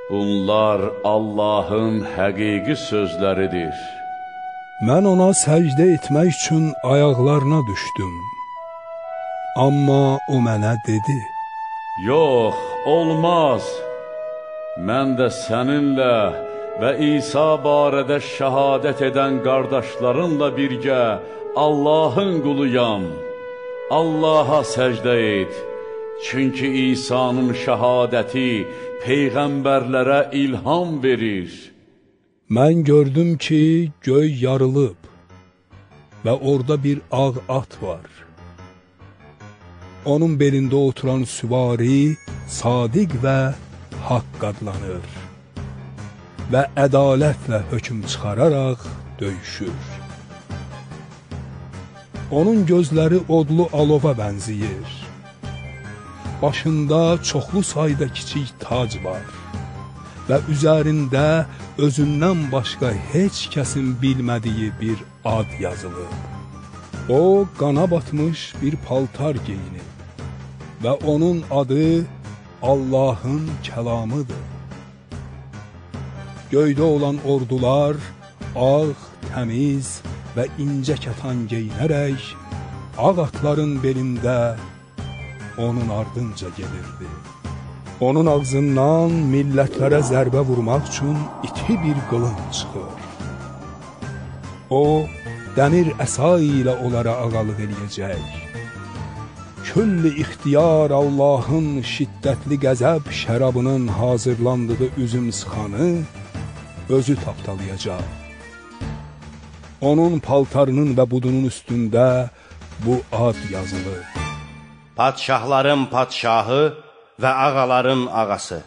E: Bunlar Allahın həqiqi sözləridir.
A: Mən ona səcdə etmək üçün ayaqlarına düşdüm. Amma o mənə dedi:
E: Yox, olmaz. Mən də səninlə və İsa barədə şəhadət edən qardaşlarınla birgə Allahın quluyam. Allaha səcdə et. Çünki İsa'nın şəhadəti peyğəmbərlərə ilham verir.
A: Mən gördüm ki, göy yarılıb və orada bir ağ at var. Onun belində oturan süvari sadiq və haqq adlanır və ədalətlə hökm çıxararaq döyüşür. Onun gözləri odlu alova bənziyir. Başında çoxlu sayda kiçik tac var və üzərində özündən başqa heç kəsin bilmədiyi bir ad yazılıb. O, qana batmış bir paltar geyinib və onun adı Allahın kəlamıdır. Göydə olan ordular ağ, təmiz və incə kətan geyinərək ağ atların belində onun ardınca gedirdi. Onun ağzından millətlərə zərbə vurmaq üçün iti bir qılınc çıxır. O, dəmir əsa ilə onlara ağalıq eləyəcək. Külli ixtiyar Allahın şiddətli qəzəb şərabının hazırlandığı üzüm sıxanı özü tapdalayacaq. Onun paltarının və budunun üstündə bu ad yazılır:
B: Padşahların padşahı və ağaların ağası.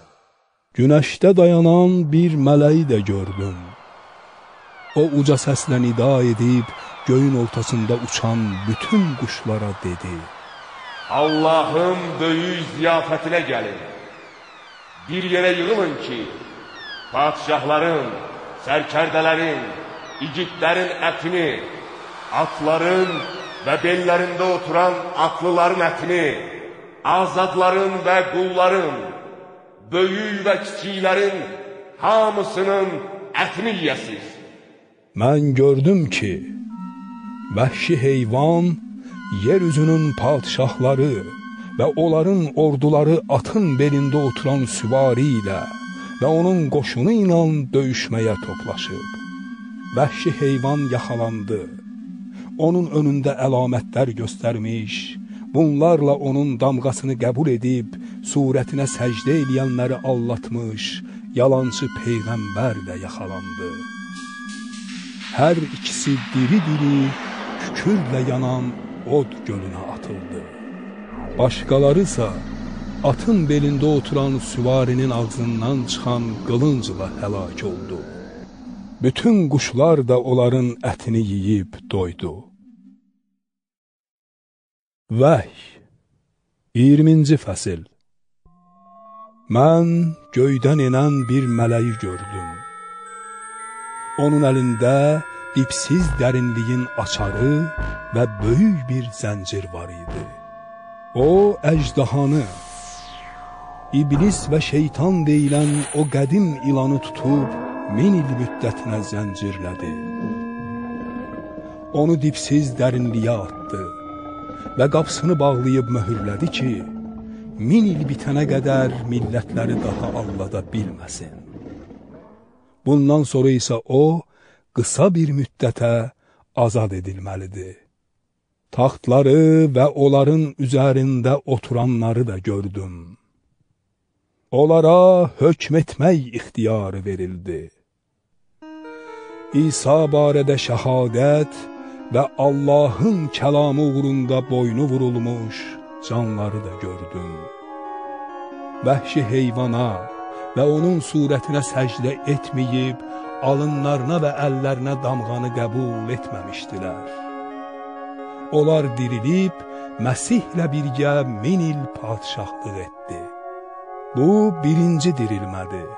A: Günəşdə dayanan bir mələyi də gördüm. O uca səslə nida edib göyün ortasında uçan bütün quşlara dedi:
R: Allahın böyük ziyafətinə gəlin. Bir yerə yığılın ki, padşahların, sərkərdələrin, igidlərin ətini, atların və bellərində oturan atlıların ətini, azadların və qulların, böyük və kiçiklərin hamısının ətini yiyəsiz.
A: Mən gördüm ki, vəhşi heyvan, yeryüzünün padşahları və onların orduları atın belində oturan süvari ilə və onun qoşunu ilə döyüşməyə toplaşıb. Vəhşi heyvan yaxalandı. Onun önündə əlamətlər göstərmiş, bunlarla onun damğasını qəbul edib, surətinə səcdə eləyənləri allatmış, yalancı peyğəmbərlə yaxalandı. Hər ikisi diri-diri, kükürlə yanan od gölünə atıldı. Başqaları isə atın belində oturan süvarinin ağzından çıxan qılıncla həlak oldu. Bütün quşlar da onların ətini yeyib doydu. Vəhy 20-ci fəsil. Mən göydən enən bir mələyi gördüm. Onun əlində dipsiz dərinliyin açarı və böyük bir zəncir var idi. O, əcdahanı, iblis və şeytan deyilən o qədim ilanı tutub 1000 il müddətinə zəncirlədi. Onu dipsiz dərinliyə atdı və qapısını bağlayıb möhürlədi ki, 1000 il bitənə qədər millətləri daha allada bilməsin. Bundan sonra isə o, qısa bir müddətə azad edilməlidir. Taxtları və onların üzərində oturanları da gördüm. Onlara hökm etmək ixtiyarı verildi. İsa barədə şəhadət və Allahın kəlamı uğrunda boynu vurulmuş canları da gördüm. Vəhşi heyvana və onun surətinə səcdə etməyib, alınlarına və əllərinə damğanı qəbul etməmişdilər. Onlar dirilib, Məsihlə birgə 1000 il padişahlıq etdi. Bu, birinci dirilmədir.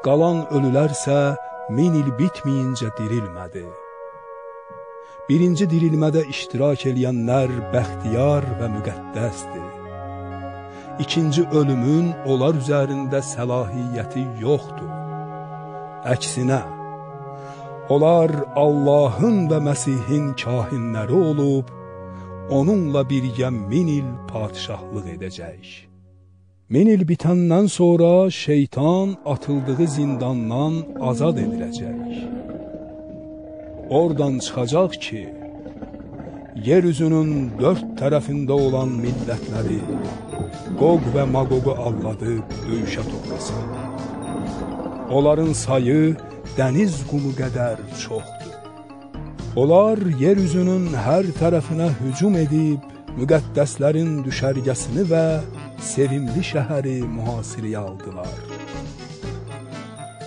A: Qalan ölülərsə 1000 il bitməyincə dirilmədi. Birinci dirilmədə iştirak eləyənlər bəxtiyar və müqəddəsdir. İkinci ölümün onlar üzərində səlahiyyəti yoxdur. Əksinə, onlar Allahın və Məsihin kahinləri olub, onunla birgə 1000 il padişahlıq edəcək. 1000 il bitəndən sonra şeytan atıldığı zindandan azad ediləcək. Oradan çıxacaq ki, yeryüzünün 4 tərəfində olan millətləri Qoq və Maqoqu alladıb döyüşə toplasın. Onların sayı dəniz qumu qədər çoxdur. Onlar yeryüzünün hər tərəfinə hücum edib, müqəddəslərin düşərgəsini və sevimli şəhəri mühasirəyə aldılar.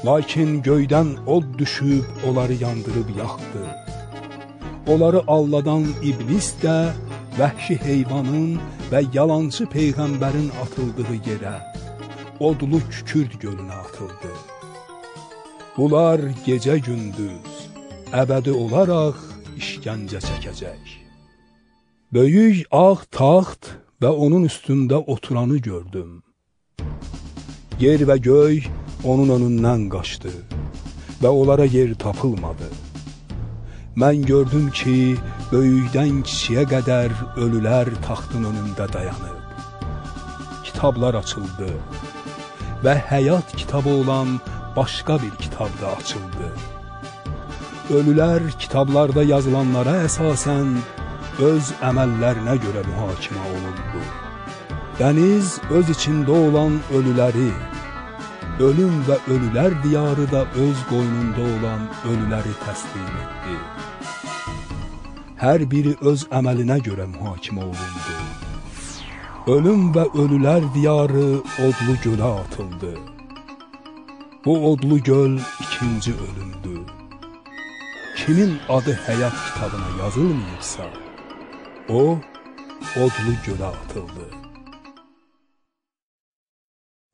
A: Lakin göydən od düşüb, onları yandırıb yaxdı. Onları alladan iblis də vəhşi heyvanın və yalancı peyğəmbərin atıldığı yerə, odlu Kükürd gölünə atıldı. Bunlar gecə-gündüz, əbədi olaraq işgəncə çəkəcək. Böyük ağ taxt və onun üstündə oturanı gördüm. Yer və göy onun önündən qaçdı və onlara yer tapılmadı. Mən gördüm ki, böyükdən kiçiyə qədər ölülər taxtın önündə dayanıb. Kitablar açıldı və həyat kitabı olan başqa bir kitab da açıldı. Ölülər kitablarda yazılanlara əsasən öz əməllərinə görə mühakimə olundu. Dəniz öz içində olan ölüləri, ölüm və ölülər diyarı da öz qoynunda olan ölüləri təslim etdi. Hər biri öz əməlinə görə mühakimə olundu. Ölüm və ölülər diyarı odlu gölə atıldı. Bu odlu göl ikinci ölümdür. Kimin adı həyat kitabına yazılmayıbsa, o odlu gölə atıldı.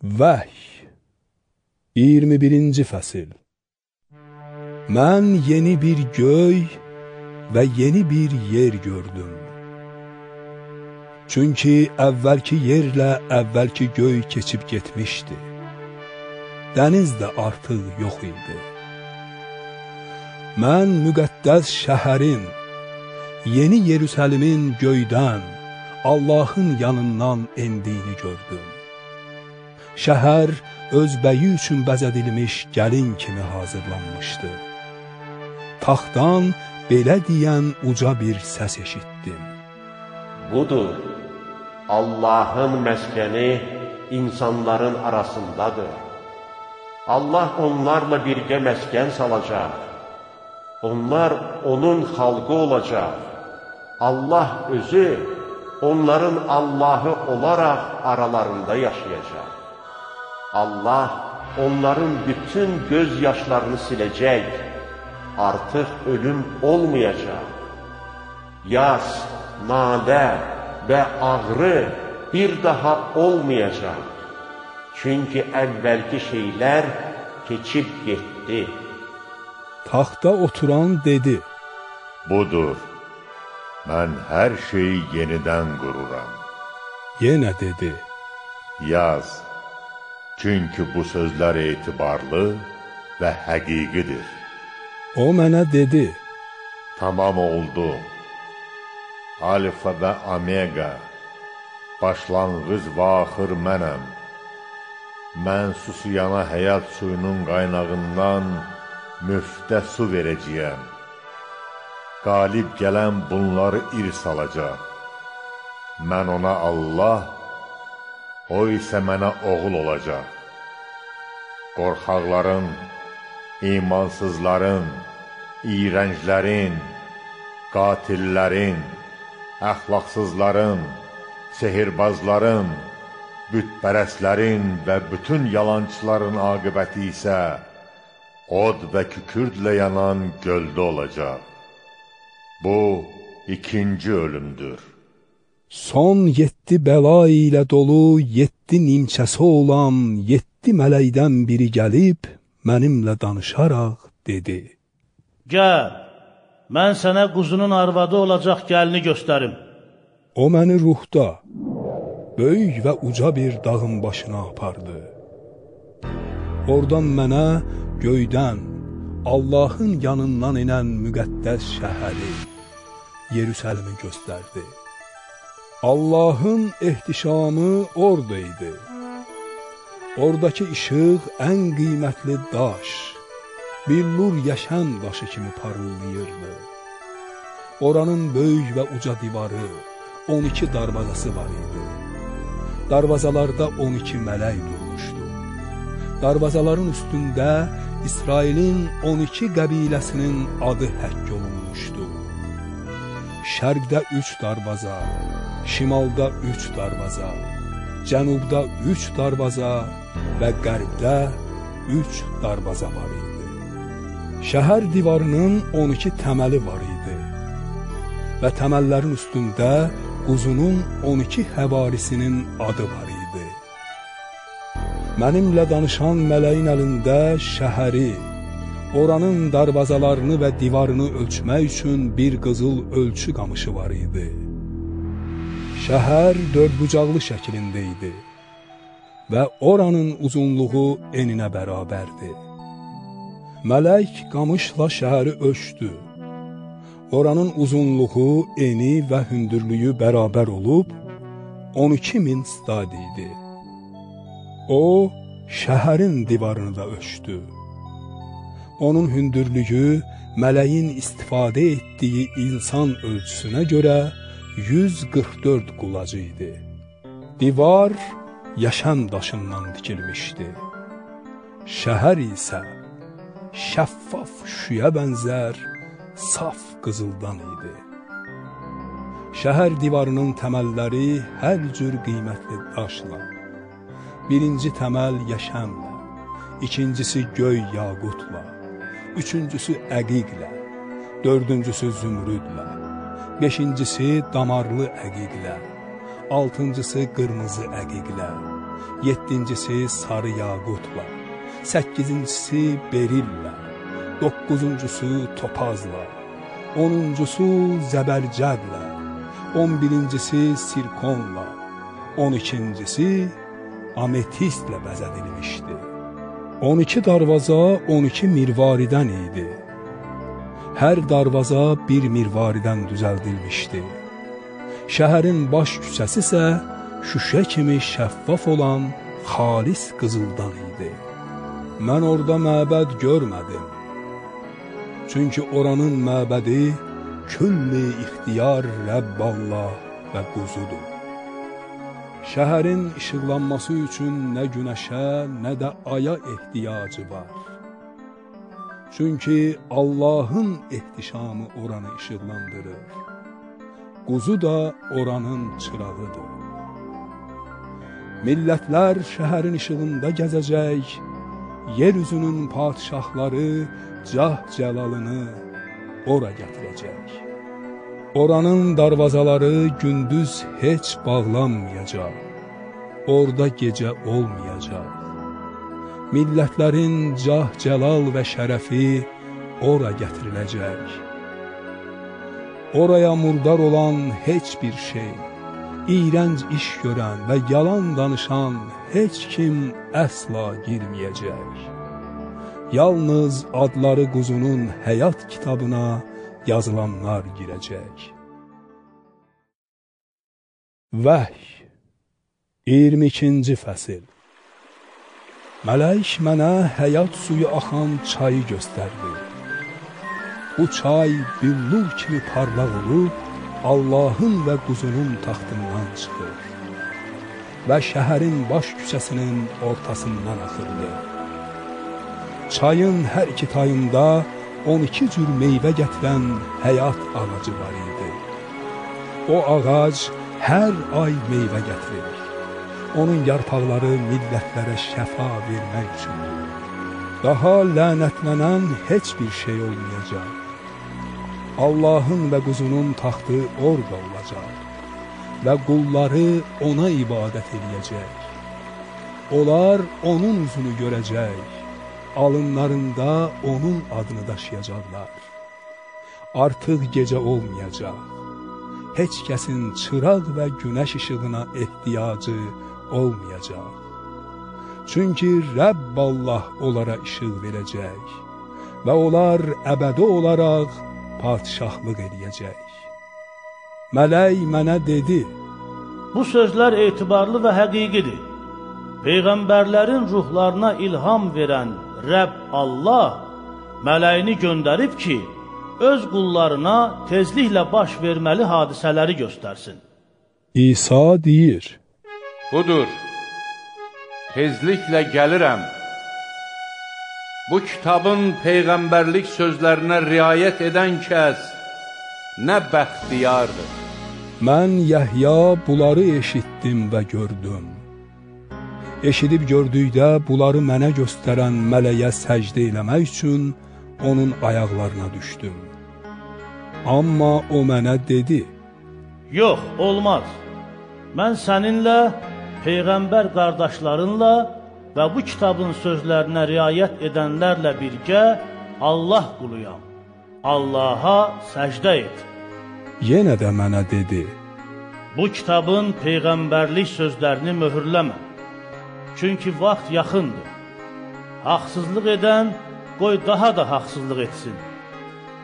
A: Vəhy 21-ci fəsil. Mən yeni bir göy və yeni bir yer gördüm. Çünki əvvəlki yerlə əvvəlki göy keçib getmişdi. Dəniz də artıq yox idi. Mən müqəddəs şəhərin, yeni Yerusəlimin göydən, Allahın yanından endiyini gördüm. Şəhər öz bəyi üçün bəzədilmiş gəlin kimi hazırlanmışdı. Taxtdan belə deyən uca bir səs eşitdim.
B: Budur, Allahın məskəni insanların arasındadır. Allah onlarla birgə məskən salacaq. Onlar onun xalqı olacaq. Allah özü onların Allahı olaraq aralarında yaşayacaq. Allah onların bütün göz yaşlarını siləcək. Artıq ölüm olmayacaq. Yas, nalə və ağrı bir daha olmayacaq. Çünki əvvəlki şeylər keçib getdi.
A: Taxta oturan dedi:
C: Budur, mən hər şeyi yenidən qururam.
A: Yenə dedi:
C: Yaz, çünki bu sözlər etibarlı və həqiqidir.
A: O mənə dedi:
C: Tamam oldu. Alfa və Omega, başlanğıc və axır mənəm. Mən susuyana həyat suyunun qaynağından müftə su verəcəyəm. Qalib gələn bunları irs alacaq. Mən ona Allah, o isə mənə oğul olacaq. Qorxaqların, imansızların, iyrənclərin, qatillərin, əxlaqsızların, sehirbazların, bütpərəslərin və bütün yalançıların aqibəti isə od və kükürdlə yanan göldə olacaq. Bu, ikinci ölümdür.
A: Son 7 bəla ilə dolu 7 nimçəsi olan 7 mələkdən biri gəlib, mənimlə danışaraq dedi.
D: Gəl, mən sənə quzunun arvadı olacaq gəlini göstərim.
A: O məni ruhda, böyük və uca bir dağın başına apardı. Oradan mənə göydən, Allahın yanından inən müqəddəs şəhəri, Yerusəlimi göstərdi. Allahın ehtişamı oradaydı. Oradakı işıq ən qiymətli daş, billur yaşam daşı kimi parıldayırdı. Oranın böyük və uca divarı, 12 darvazası var idi. Darvazalarda 12 mələk durmuşdu. Darvazaların üstündə İsrailin 12 qəbiləsinin adı həkk olunmuşdu. Şərqdə 3 darvaza, şimalda 3 darvaza, cənubda 3 darvaza və qərbdə 3 darvaza var idi. Şəhər divarının 12 təməli var idi və təməllərin üstündə quzunun 12 həvarisinin adı var idi. Mənimlə danışan mələyin əlində şəhəri, oranın darvazalarını və divarını ölçmək üçün bir qızıl ölçü qamışı var idi. Şəhər dördbucaqlı şəklində idi və oranın uzunluğu eninə bərabərdi. Mələk qamışla şəhəri ölçdü. Oranın uzunluğu, eni və hündürlüyü bərabər olub 12.000 stad idi. O, şəhərin divarını da ölçdü. Onun hündürlüyü mələyin istifadə etdiyi insan ölçüsünə görə 144 qulacı idi. Divar yaşam daşından dikilmişdi. Şəhər isə şəffaf şüyə bənzər, saf qızıldan idi. Şəhər divarının təməlləri hər cür qiymətli daşla, birinci təməl yaşamla, ikincisi göy yaqutla, üçüncüsü əqiqlə, dördüncüsü zümrüdlə, beşincisi damarlı əqiqlə, altıncısı qırmızı əqiqlə, yeddincisi sarı yaqutla, səkkizincisi berillə, doqquzuncusu topazla, onuncusu zəbərcədlə, 11-incisi sirkonla, 12-incisi ametistlə bəzədilmişdi. 12 darvaza 12 mirvaridən idi. Hər darvaza bir mirvaridən düzəldilmişdi. Şəhərin baş küçəsi isə şüşə kimi şəffaf olan xalis qızıldan idi. Mən orada məbəd görmədim. Çünki oranın məbədi külli ixtiyar Rəbballah və quzudur. Şəhərin işıqlanması üçün nə günəşə, nə də aya ehtiyacı var. Çünki Allahın ehtişamı oranı işıqlandırır. Quzu da oranın çırağıdır. Millətlər şəhərin işığında gəzəcək, yeryüzünün padişahları cah-cəlalını ora gətirəcək. Oranın darvazaları gündüz heç bağlanmayacaq, orada gecə olmayacaq. Millətlərin cah-cəlal və şərəfi ora gətiriləcək. Oraya murdar olan heç bir şey, iyrənc iş görən və yalan danışan heç kim əsla girməyəcək. Yalnız adları quzunun həyat kitabına yazılanlar girəcək. Vəhy 22-ci fəsil. Mələk mənə həyat suyu axan çayı göstərdi. Bu çay billur kimi parlaq olub, Allahın və quzunun taxtından çıxır və şəhərin baş küçəsinin ortasından axırdı. Çayın hər iki tayında 12 cür meyvə gətirən həyat ağacı var idi. O ağac hər ay meyvə gətirir. Onun yarpaqları millətlərə şəfa vermək üçün. Daha lənətlənən heç bir şey olmayacaq. Allahın və quzunun taxtı orada olacaq və qulları ona ibadət edəcək. Onlar onun üzünü görəcək, alınlarında onun adını daşıyacaqlar. Artıq gecə olmayacaq. Heç kəsin çıraq və günəş işığına ehtiyacı olmayacaq. Çünki Rəbb Allah onlara işıq verəcək və onlar əbədi olaraq padişahlıq edəcək. Mələk mənə dedi:
D: Bu sözlər etibarlı və həqiqidir. Peyğəmbərlərin ruhlarına ilham verən Rəbb Allah mələyini göndərib ki, öz qullarına tezliklə baş verməli hadisələri göstərsin.
A: İsa deyir:
E: Budur, tezliklə gəlirəm. Bu kitabın peyğəmbərlik sözlərinə riayət edən kəs nə bəxtiyardır.
A: Mən Yəhya bunları eşitdim və gördüm. Eşidib gördükdə bunları mənə göstərən mələyə səcdə eləmək üçün onun ayaqlarına düşdüm. Amma o mənə dedi:
D: Yox, olmaz. Mən səninlə, peyğəmbər qardaşlarınla və bu kitabın sözlərinə riayət edənlərlə birgə Allah quluyam. Allaha səcdə et.
A: Yenə də mənə dedi:
D: Bu kitabın peyğəmbərlik sözlərini möhürləmə. Çünki vaxt yaxındır. Haqsızlıq edən qoy daha da haqsızlıq etsin.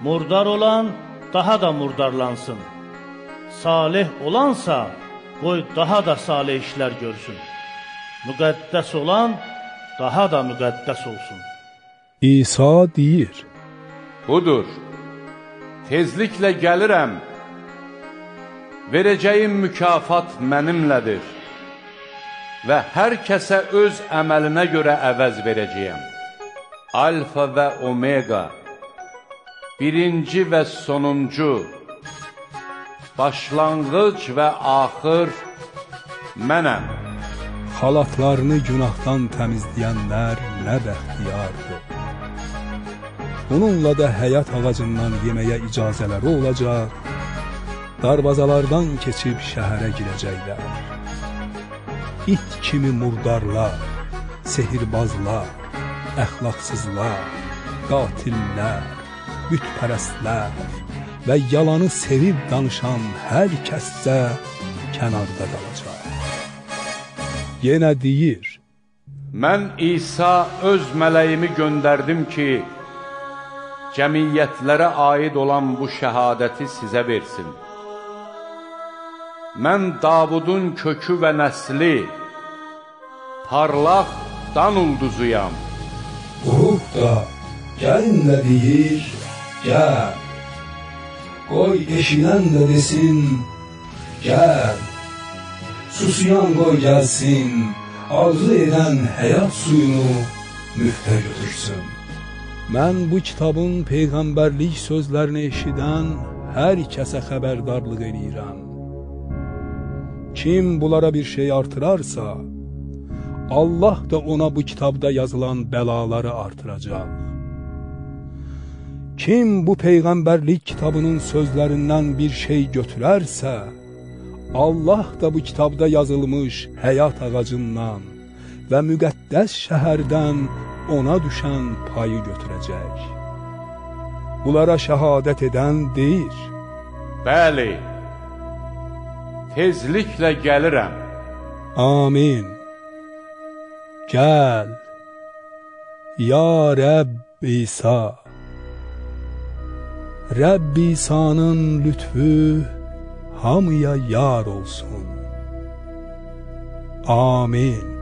D: Murdar olan daha da murdarlansın. Salih olansa qoy daha da salih işlər görsün. Müqəddəs olan daha da müqəddəs olsun.
A: İsa deyir:
E: Budur, tezliklə gəlirəm. Verəcəyim mükafat mənimlədir və hər kəsə öz əməlinə görə əvəz verəcəyəm. Alfa və Omega, birinci və sonuncu, başlanğıc və axır mənəm.
A: Xalatlarını günahdan təmizləyənlər nə bəxtiyardır. Bununla da həyat ağacından yeməyə icazələri olacaq, darvazalardan keçib şəhərə girəcəklər. İt kimi murdarlar, sehirbazlar, əxlaqsızlar, qatillər, bütpərəstlər və yalanı sevib danışan hər kəssə kənarda qalacaq. Yenə deyir:
E: Mən İsa öz mələyimi göndərdim ki, cəmiyyətlərə aid olan bu şəhadəti sizə versin. Mən Davudun kökü və nəsli, parlaq dan ulduzuyam.
A: Ruh da gəlinlə deyir: Gəl. Qoy eşidən də desin: Gəl. Susuyan qoy gəlsin, arzu edən həyat suyunu müftə götürsün. Mən bu kitabın peyğəmbərlik sözlərini eşidən hər kəsə xəbərdarlıq edirəm. Kim bunlara bir şey artırarsa, Allah da ona bu kitabda yazılan bəlaları artıracaq. Kim bu peyğəmbərlik kitabının sözlərindən bir şey götürərsə, Allah da bu kitabda yazılmış həyat ağacından və müqəddəs şəhərdən ona düşən payı götürəcək. Bunlara şəhadət edən deyir:
E: Bəli, tezliklə gəlirəm.
A: Amin. Gəl, ya Rəbb İsa. Rəbb İsa'nın lütfü hamıya yar olsun. Amin.